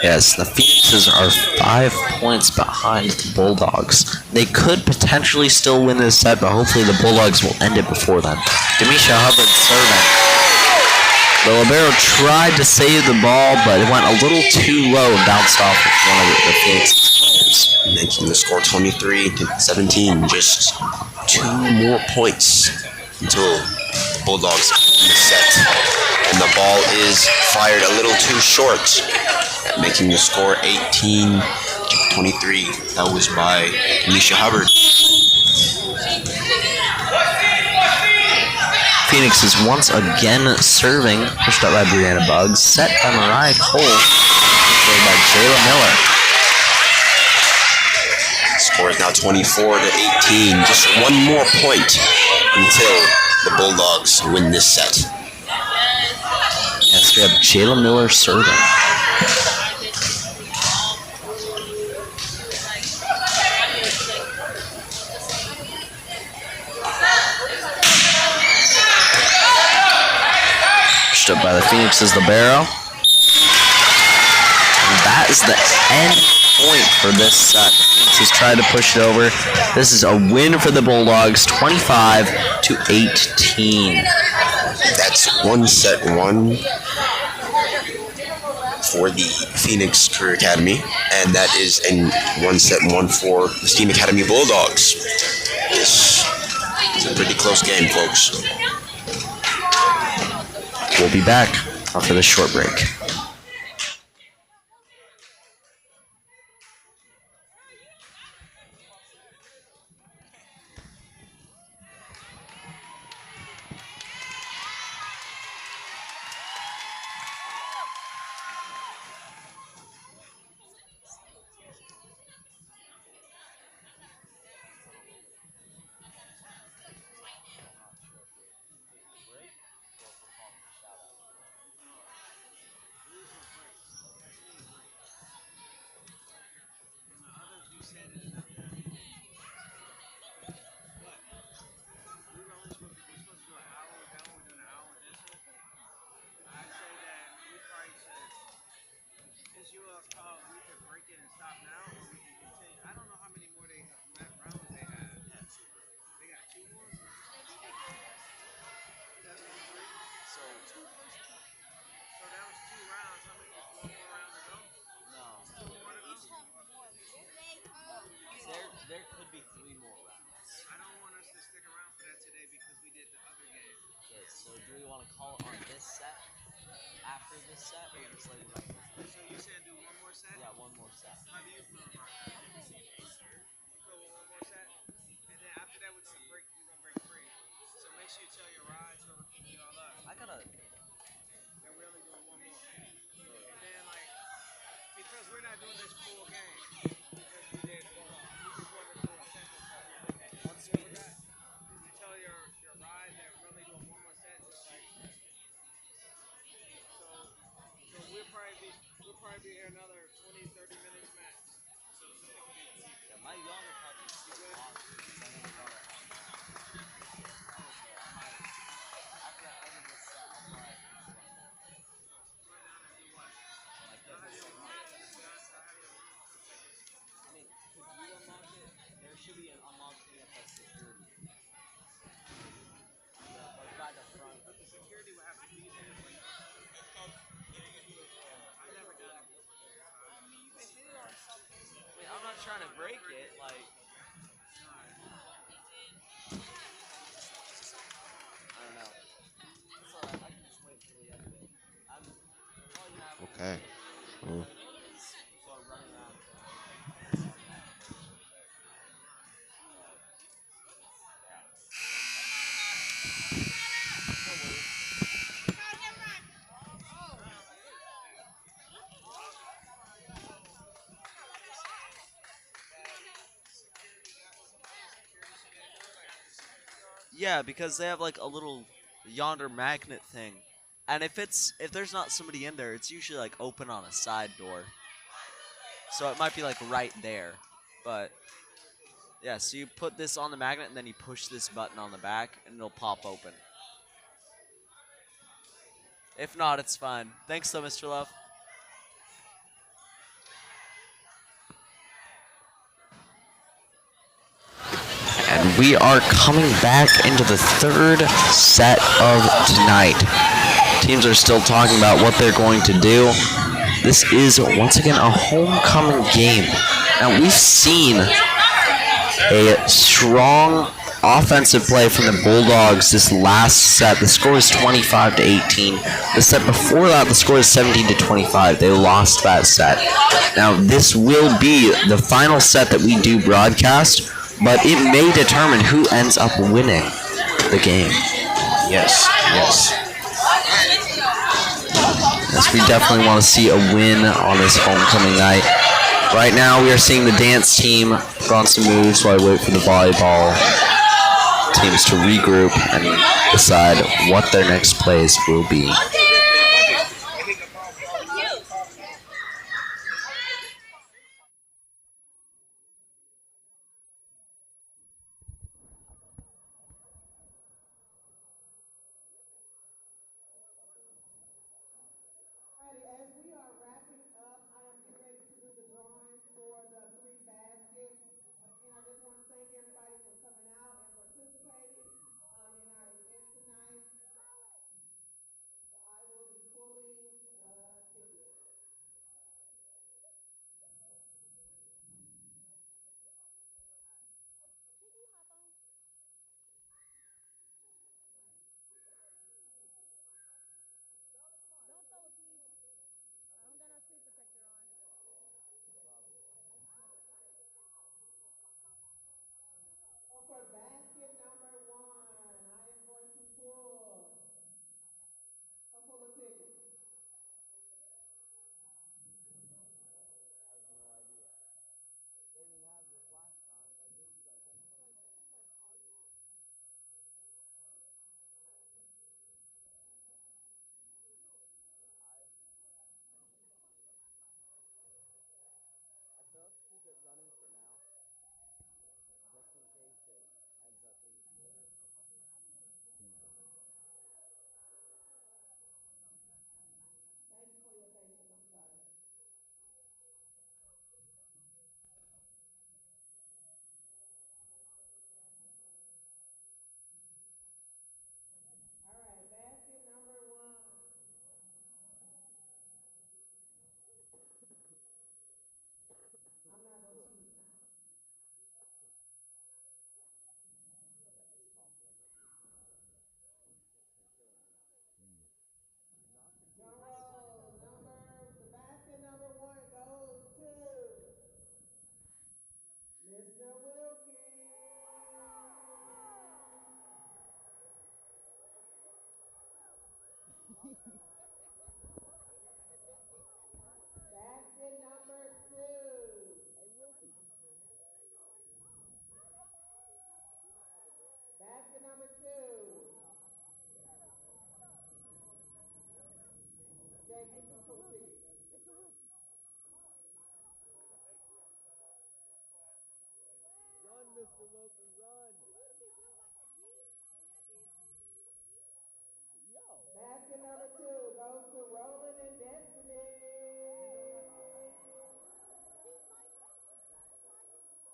Yes, the Phoenixes are 5 points behind the Bulldogs. They could potentially still win this set, but hopefully the Bulldogs will end it before then. Demisha Hubbard serving. The libero tried to save the ball, but it went a little too low and bounced off of one of the Phoenix players. Making the score 23-17. Just 2 more points until the Bulldogs win the set. And the ball is fired a little too short, making the score 18-23. That was by Alicia Hubbard. Phoenix is once again serving, pushed up by Brianna Bugs, set by Mariah Cole, played by Jayla Miller. Score is now 24-18. Just 1 more point until the Bulldogs win this set. Yes, we have Jayla Miller serving. Pushed up by the Phoenix's libero. And that is the end point for this set. The Phoenixes tried to push it over. This is a win for the Bulldogs, 25-18. That's 1-1 for the Phoenix Career Academy, and that is in 1-1 for the Steam Academy Bulldogs. This is a pretty close game, folks. We'll be back after this short break. There could be 3 more rounds. I don't want us to stick around for that today because we did the other game. Okay, so do we want to call it on this set, after this set, or just let it run? So you said do one more set? Yeah, one more set. How do you feel about that? You feel with one more set? And then after that we're gonna break free. So make sure you tell your ride so we can get all up. I gotta... Then we're only doing one more. And then like, because we're not doing this full game, because we did we just wanted to do a sample set. Once we... You tell your ride that we're only doing one more set. So we'll probably be here another 20-30 minutes max. Yeah, my younger cousin is good. After I end this set, I'll probably like this. I mean, could you unlock it? There should be an unlock thing at the security. Like by the front. But the security will have to be there. I've never done it before. I mean, I'm not trying to break it, like... Yeah, because they have like a little yonder magnet thing, and if there's not somebody in there, it's usually like open on a side door. So it might be like right there, but yeah. So you put this on the magnet, and then you push this button on the back, and it'll pop open. If not, it's fine. Thanks, though, Mr. Love. And we are coming back into the third set of tonight. Teams are still talking about what they're going to do. This is, once again, a homecoming game. Now, we've seen a strong offensive play from the Bulldogs this last set. The score is 25 to 18. The set before that, the score is 17 to 25. They lost that set. Now, this will be the final set that we do broadcast, but it may determine who ends up winning the game. Yes, yes. Yes, we definitely want to see a win on this homecoming night. Right now, we are seeing the dance team put on some moves while I wait for the volleyball teams to regroup and decide what their next plays will be. Alrighty, as we are wrapping up, I am getting ready to do the drawings for the 3 baskets. And I just want to thank everybody for coming out and participating in our event tonight. So I will be pulling the tickets. So for basket number 1, I am going to pull a pull of tickets. Thank you for your patience. I'm sorry. All right, basket number 1. I'm not going to cheat. Drum roll. The basket number 1 goes to Mr. Wilkins. Basket number 2. Basket number 2. Jay, give me some tickets. Run, Mr. Wilkins, run. Basket number 2 goes to Roland and Destiny.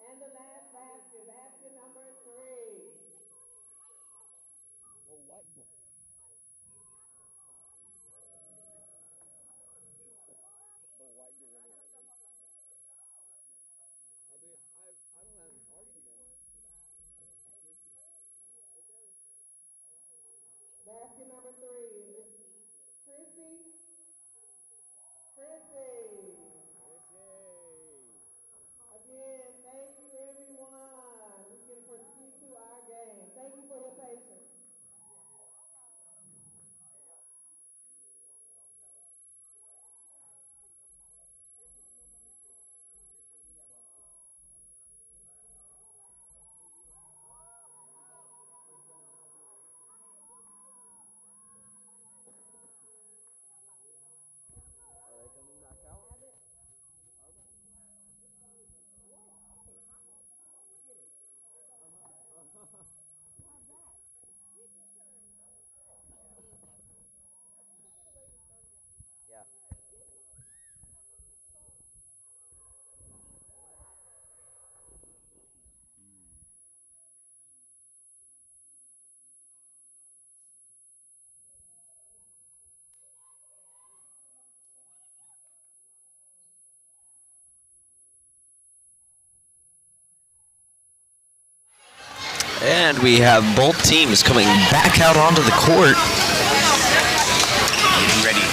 And the last basket, basket number 3. Basket number 3, Miss Chrissy. Chrissy. Again, thank you everyone. We can proceed to our game. Thank you for your patience. And we have both teams coming back out onto the court. Getting ready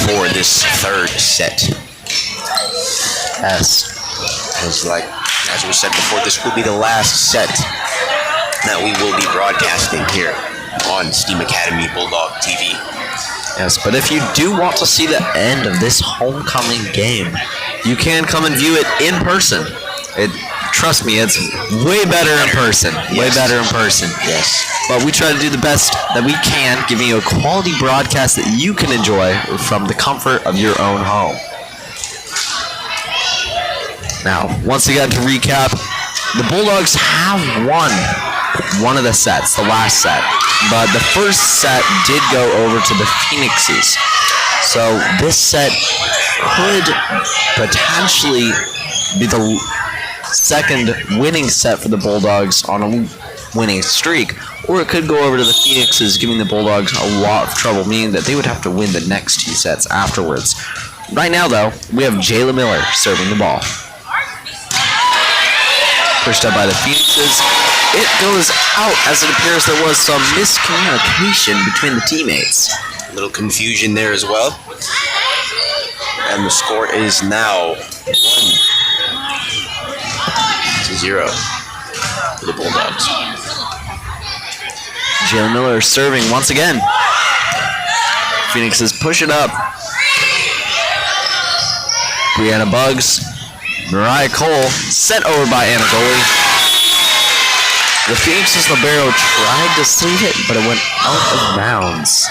for this third set. Yes. As we said before, this will be the last set that we will be broadcasting here on Steam Academy Bulldog TV. Yes, but if you do want to see the end of this homecoming game, you can come and view it in person. Trust me, it's way better in person. Way better in person. Yes. But we try to do the best that we can, giving you a quality broadcast that you can enjoy from the comfort of your own home. Now, once again, to recap, the Bulldogs have won one of the sets, the last set. But the first set did go over to the Phoenixes. So this set could potentially be the second winning set for the Bulldogs on a winning streak, or it could go over to the Phoenixes, giving the Bulldogs a lot of trouble, meaning that they would have to win the next two sets afterwards. Right now, though, we have Jayla Miller serving the ball. Pushed up by the Phoenixes. It goes out as it appears there was some miscommunication between the teammates. A little confusion there as well. And the score is now 1-0 for the Bulldogs. Jayla Miller serving once again. Phoenixes push it up. Brianna Buggs. Mariah Cole sent over by Anagoli. The Phoenixes libero tried to save it, but it went out of bounds.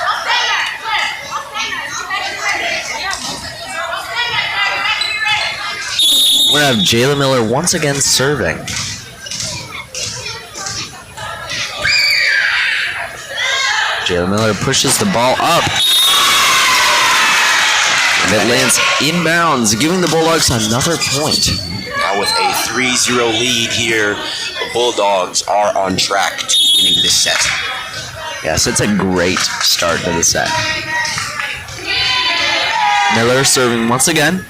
We're going to have Jayla Miller once again serving. Jayla Miller pushes the ball up. And it lands inbounds, giving the Bulldogs another point. Now with a 3-0 lead here, the Bulldogs are on track to winning this set. Yes, it's a great start to the set. Miller serving once again.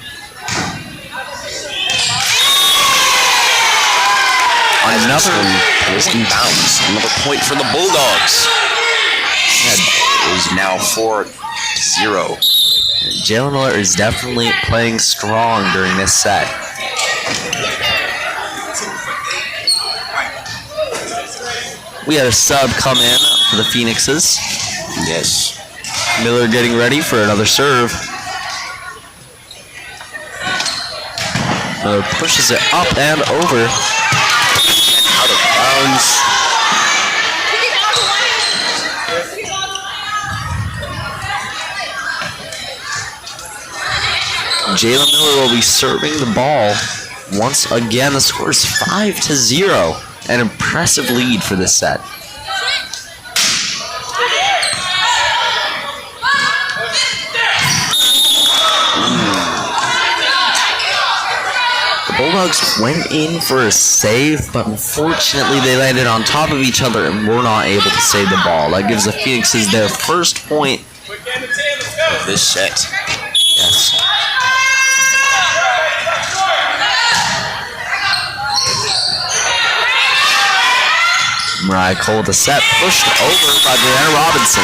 Another bounce. Another point for the Bulldogs. That is now 4-0. Jayla Miller is definitely playing strong during this set. We had a sub come in for the Phoenixes. Yes. Miller getting ready for another serve. Miller pushes it up and over. Out of bounds. Jayla Miller will be serving the ball. Once again, the score is 5-0. An impressive lead for this set. The Bulldogs went in for a save, but unfortunately they landed on top of each other and were not able to save the ball. That gives the Phoenixes their first point Of this set. Yes. Mariah Cole with the set, pushed over by Brianna Robinson.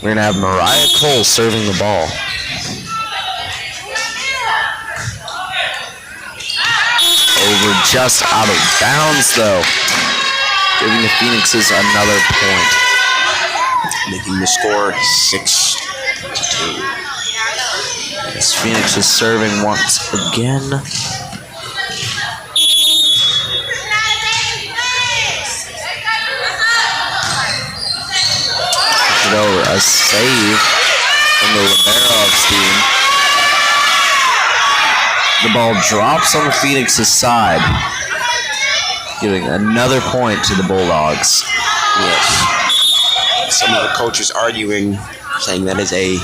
We're going to have Mariah Cole serving the ball. Over just out of bounds, though, giving the Phoenixes another point. Making the score 6-2. This Phoenix is serving once again. Push it over. A save from the Libero's team. The ball drops on the Phoenix's side, giving another point to the Bulldogs. Yes. Some of the coaches arguing, saying that is a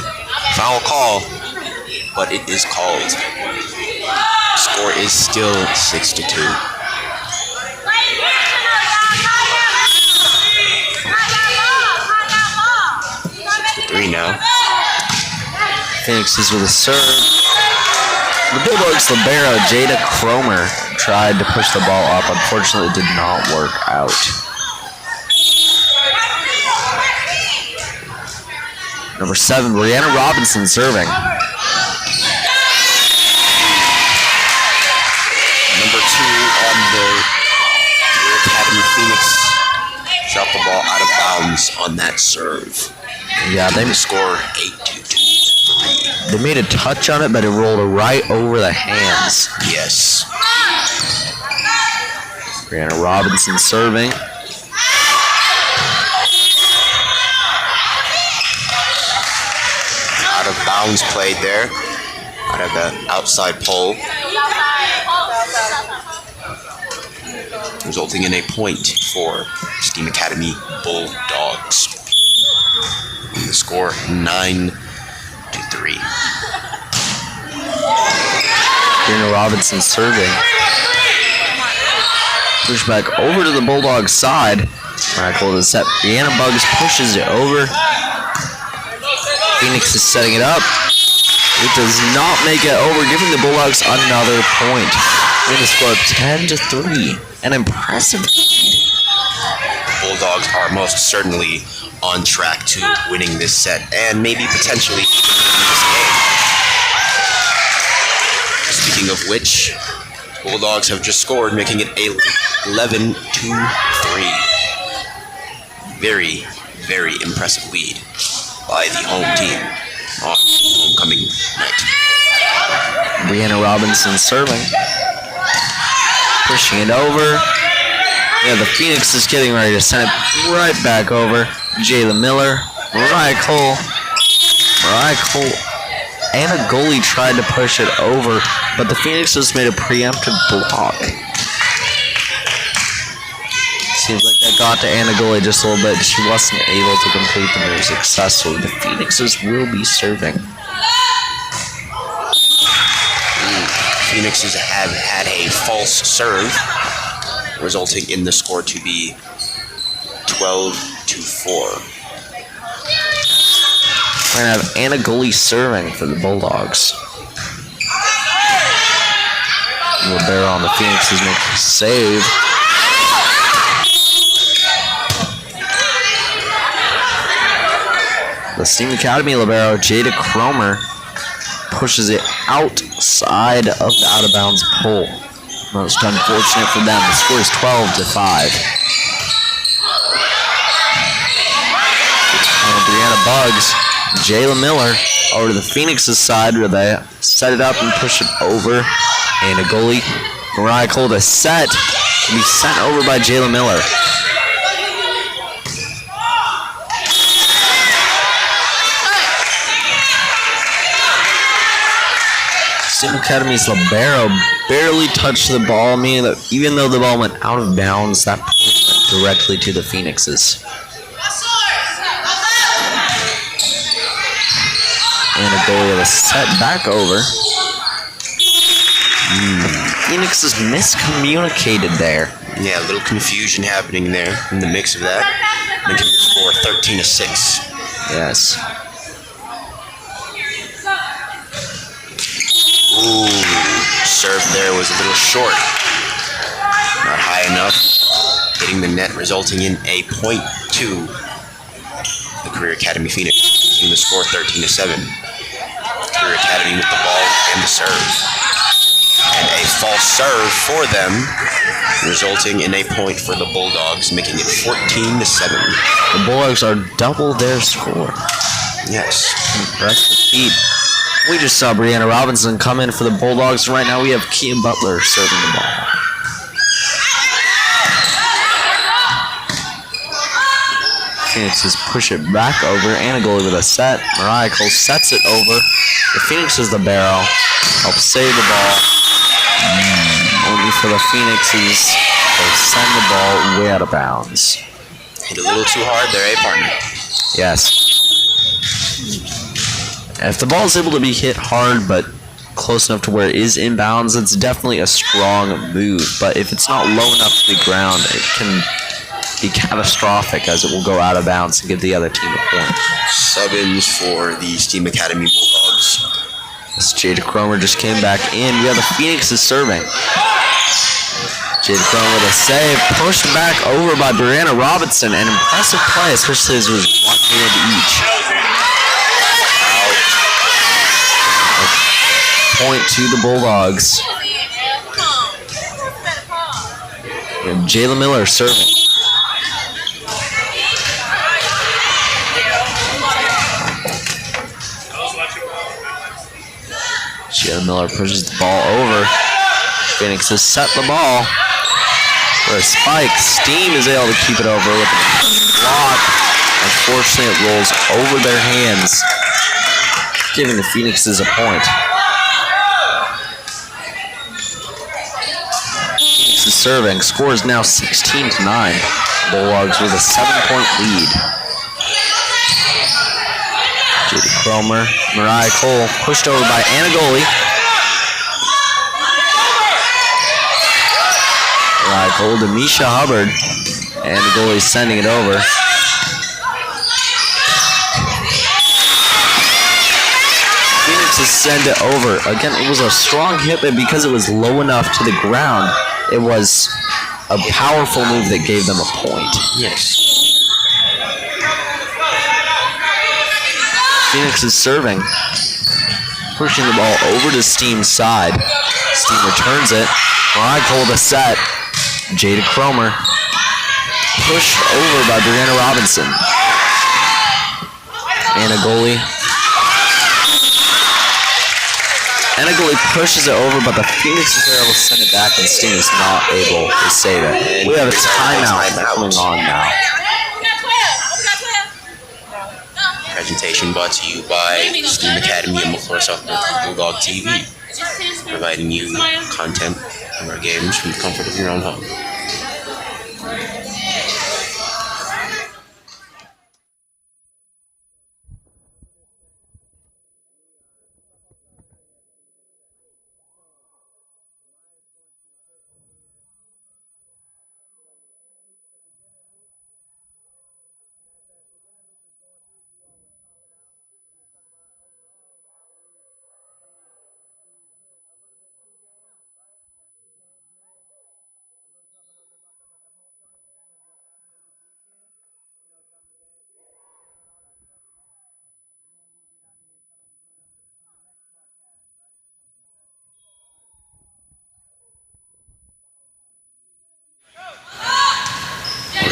foul call, but it is called. The score is still 6-2. 6-3 now. Phoenixes with a serve. The Bulldogs libero Jada Cromer tried to push the ball up. Unfortunately, it did not work out. Number 7, Brianna Robinson serving. Number 2 on the Academy Phoenix shot the ball out of bounds on that serve. Yeah, they score 8-2. They made a touch on it, but it rolled right over the hands. Yes. Brianna Robinson serving. Out of bounds played there. Out of the outside pole. Resulting in a point for Steam Academy Bulldogs. The score 9-3. Brianna Robinson serving. Push back over to the Bulldogs side. Michael to set. Brianna Bugs pushes it over. Phoenix is setting it up. It does not make it over, giving the Bulldogs another point. We're going to score 10-3. An impressive lead. Bulldogs are most certainly on track to winning this set and maybe potentially winning this game. Speaking of which, Bulldogs have just scored, making it a 11-3. Very, very impressive lead by the home team on homecoming night. Brianna Robinson serving. Pushing it over. Yeah, the Phoenix is getting ready to send it right back over. Jayla Miller, Mariah Cole. And a goalie tried to push it over, but the Phoenix just made a preemptive block. Seems like that got to Anna Goalie just a little bit. She wasn't able to complete the move successfully. The Phoenixes will be serving. Phoenixes have had a false serve, resulting in the score to be 12-4. We're going to have Anna Goalie serving for the Bulldogs. Libero on the Phoenixes makes a save. The Steam Academy libero Jada Cromer pushes it outside of the out-of-bounds pole. Most unfortunate for them. The score is 12-5. Brianna Bugs, Jayla Miller over to the Phoenix's side where they set it up and push it over. And a goalie, Mariah Cole, to set, to be sent over by Jayla Miller. Steam Academy's libero barely touched the ball, meaning that even though the ball went out of bounds, that point went directly to the Phoenixes. And a goalie with a set back over. Phoenixes miscommunicated there. Yeah, a little confusion happening there in the mix of that. Making the score 13-6. Yes. Ooh, serve there was a little short. Not high enough. Hitting the net, resulting in a point to the Career Academy Phoenix. In the score 13-7. Career Academy with the ball and the serve. And a false serve for them, resulting in a point for the Bulldogs, making it 14-7. The Bulldogs are double their score. Yes. Impressive feat. We just saw Brianna Robinson come in for the Bulldogs. Right now we have Kean Butler serving the ball. Phoenixes push it back over. Anna goalie with a set. Mariah Cole sets it over. The Phoenix is the barrel. Helps save the ball. Only for the Phoenixes. They send the ball way out of bounds. Hit a little too hard there, partner? Yes. If the ball is able to be hit hard but close enough to where it is inbounds, it's definitely a strong move. But if it's not low enough to the ground, it can be catastrophic as it will go out of bounds and give the other team a point. Sub-ins for the Steam Academy Bulldogs. As Jada Cromer just came back in, we have the Phoenix is serving. Jada Cromer with a save, pushed back over by Brianna Robinson. An impressive play, especially as it was one hand each. Point to the Bulldogs. We have Jayla Miller serving. Jayla Miller pushes the ball over. Phoenix has set the ball for a spike. Steam is able to keep it over with a block. Unfortunately, it rolls over their hands, giving the Phoenixes a point. Phoenix is serving. Score is now 16-9. Bulldogs with a 7-point lead. Judy Cromer, Mariah Cole pushed over by Anna Goli. Mariah Cole to Misha Hubbard. Anna Goli sending it over. Phoenix has sent it over. Again, it was a strong hit, but because it was low enough to the ground, it was a powerful move that gave them a point. Yes. Phoenix is serving. Pushing the ball over to Steam's side. Steam returns it. Mariah Cole to set. Jada Cromer. Pushed over by Brianna Robinson. Anna Goli. Anna Goli pushes it over, but the Phoenixes are able to send it back, and Steam is not able to save it. We have a timeout coming on now. Presentation brought to you by Steam Academy and McClure South Bulldog TV, providing you content from our games from the comfort of your own home.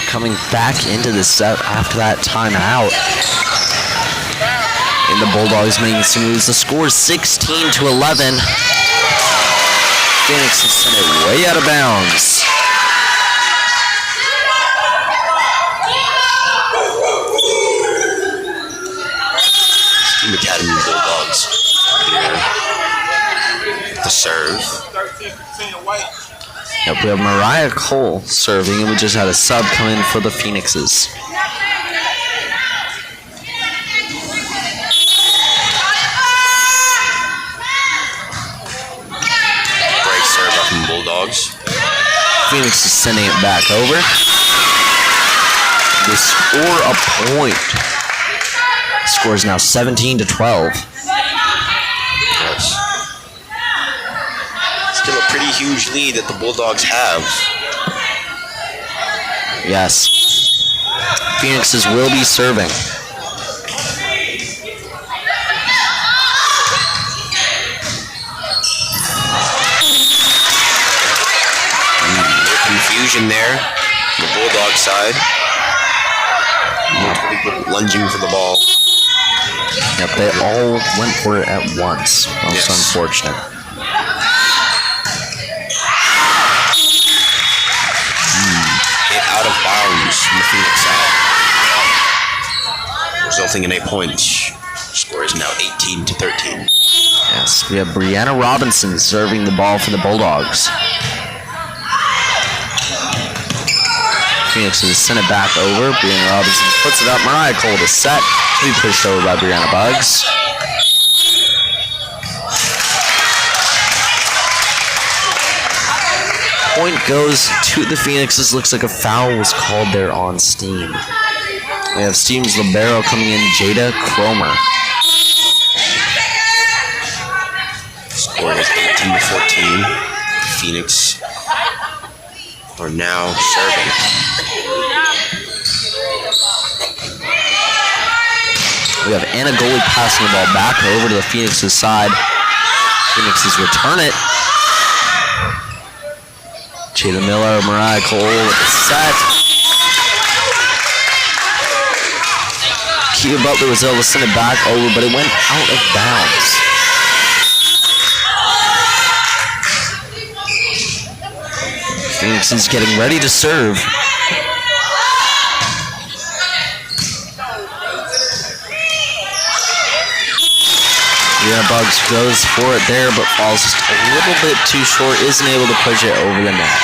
Coming back into the set after that timeout. And the Bulldogs making some moves. The score is 16-11. Phoenix has sent it way out of bounds. Steam Academy Bulldogs here. The serve. Yep, we have Mariah Cole serving, and we just had a sub come in for the Phoenixes. Break serve up from Bulldogs. Phoenix is sending it back over. They score a point. The score is now 17-12. Yes. Still a pretty huge lead that the Bulldogs have. Yes. Phoenixes will be serving. Confusion there on the Bulldog side. Multiple people lunging for the ball. Yep, they all went for it at once. Most unfortunate. Hit out of bounds from the Phoenix side, resulting in a point. Score is now 18-13. Yes, we have Brianna Robinson serving the ball for the Bulldogs. Phoenix has sent it back over. Brianna Robinson puts it up. Mariah Cole to set. Be pushed over by Brianna Buggs. point goes to the Phoenixes. Looks like a foul was called there on Steam. We have Steam's libero coming in, Jada Cromer. Score is 18-14. The Phoenix are now serving. We have Anna Goli passing the ball back over to the Phoenix's side. Phoenixes return it. Jada Miller, Mariah Cole with the set. Kia Butler was able to send it back over, but it went out of bounds. Phoenix is getting ready to serve. Yeah, Bugs goes for it there, but falls just a little bit too short. Isn't able to push it over the net.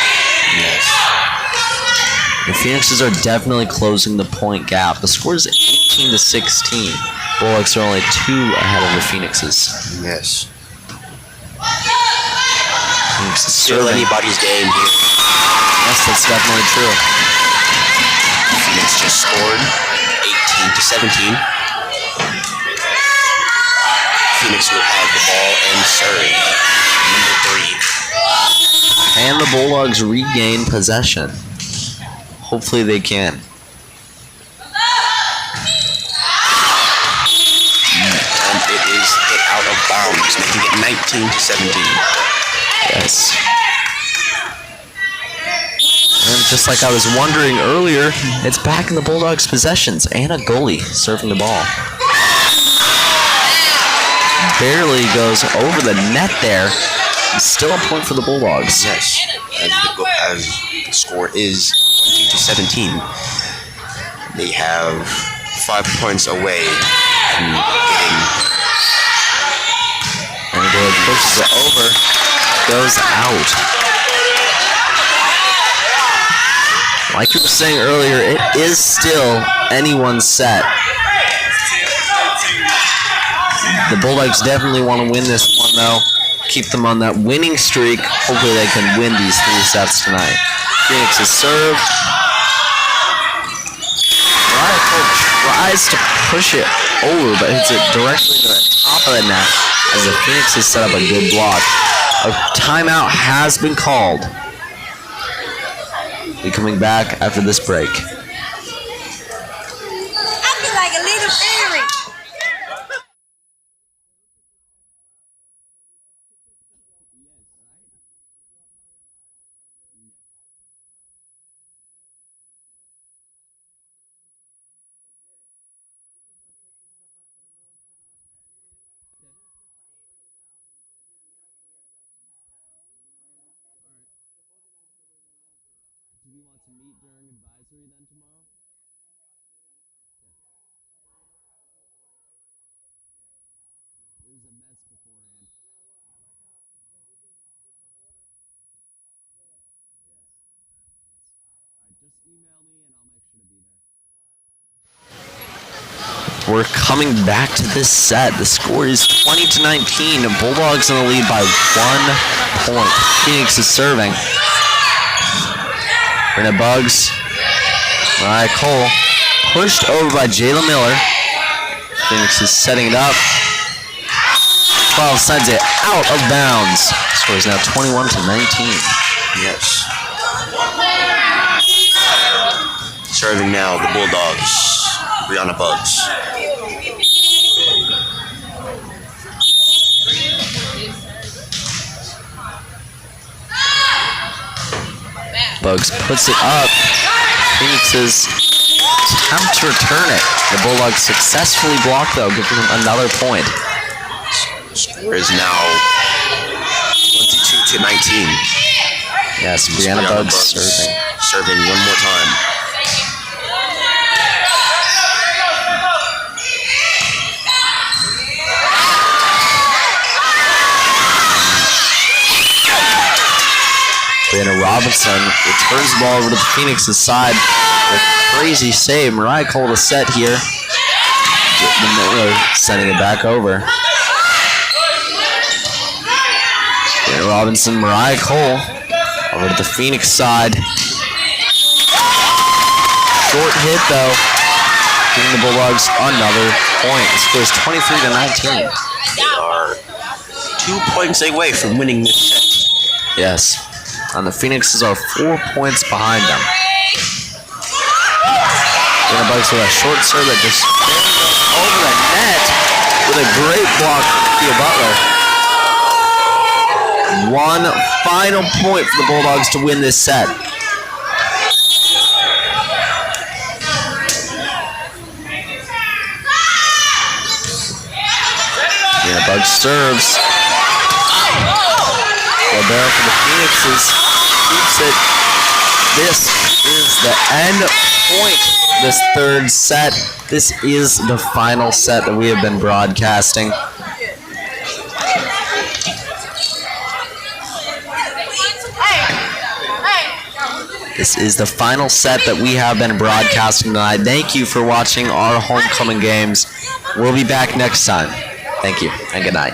Yes. The Phoenixes are definitely closing the point gap. The score is 18-16. Bulldogs are only 2 ahead of the Phoenixes. Yes. Phoenixes Still serving. anybody's game here. Yes, that's definitely true. Phoenix just scored 18-17. Phoenix will have the ball and serve. Number 3. And the Bulldogs regain possession. Hopefully they can. And it is hit out of bounds, making it 19-17. Yes. And just like I was wondering earlier, it's back in the Bulldogs' possessions. Anna Goli serving the ball. Barely goes over the net there. Still a point for the Bulldogs. Yes, as the score is 20-17. They have 5 points away from getting. And Goli pushes it over. Goes out. Like you were saying earlier, it is still anyone's set. The Bulldogs definitely want to win this one, though. Keep them on that winning streak. Hopefully they can win these 3 sets tonight. Phoenix's serve. Mariah Cole tries to push it over, but hits it directly to the top of the net as the Phoenixes set up a good block. A timeout has been called. Be coming back after this break. I feel like a little fairy. Do we want to meet during advisory then tomorrow? It was a mess beforehand. Alright, just email me and I'll make sure to be there. We're coming back to this set. The score is 20-19. Bulldogs in the lead by 1 point. Phoenix is serving. Brenna Bugs. Mariah Cole. Pushed over by Jayla Miller. Phoenix is setting it up. 12 sends it out of bounds. Score is now 21-19. Yes. Serving now the Bulldogs. Brianna Bugs. Bugs puts it up. Phoenixes attempt to return it. The Bulldogs successfully blocked, though, giving them another point. Score is now 22-19. Yes, Brianna Bugs serving. Serving one more time. Brianna Robinson returns the ball over to the Phoenix's side. A crazy save. Mariah Cole to set here. Miller sending it back over. Brianna Robinson, Mariah Cole. Over to the Phoenix side. Short hit though. Giving the Bulldogs another point. The score is 23-19. They are 2 points away from winning this set. Yes. And the Phoenixes are 4 points behind them. The Bucks with a short serve that just over the net with a great block from Theo Butler. One final point for the Bulldogs to win this set. The Bucks serves. Libero for the Phoenixes keeps it. This is the end point. This third set. This is the final set that we have been broadcasting. This is the final set that we have been broadcasting tonight. Thank you for watching our homecoming games. We'll be back next time. Thank you and good night.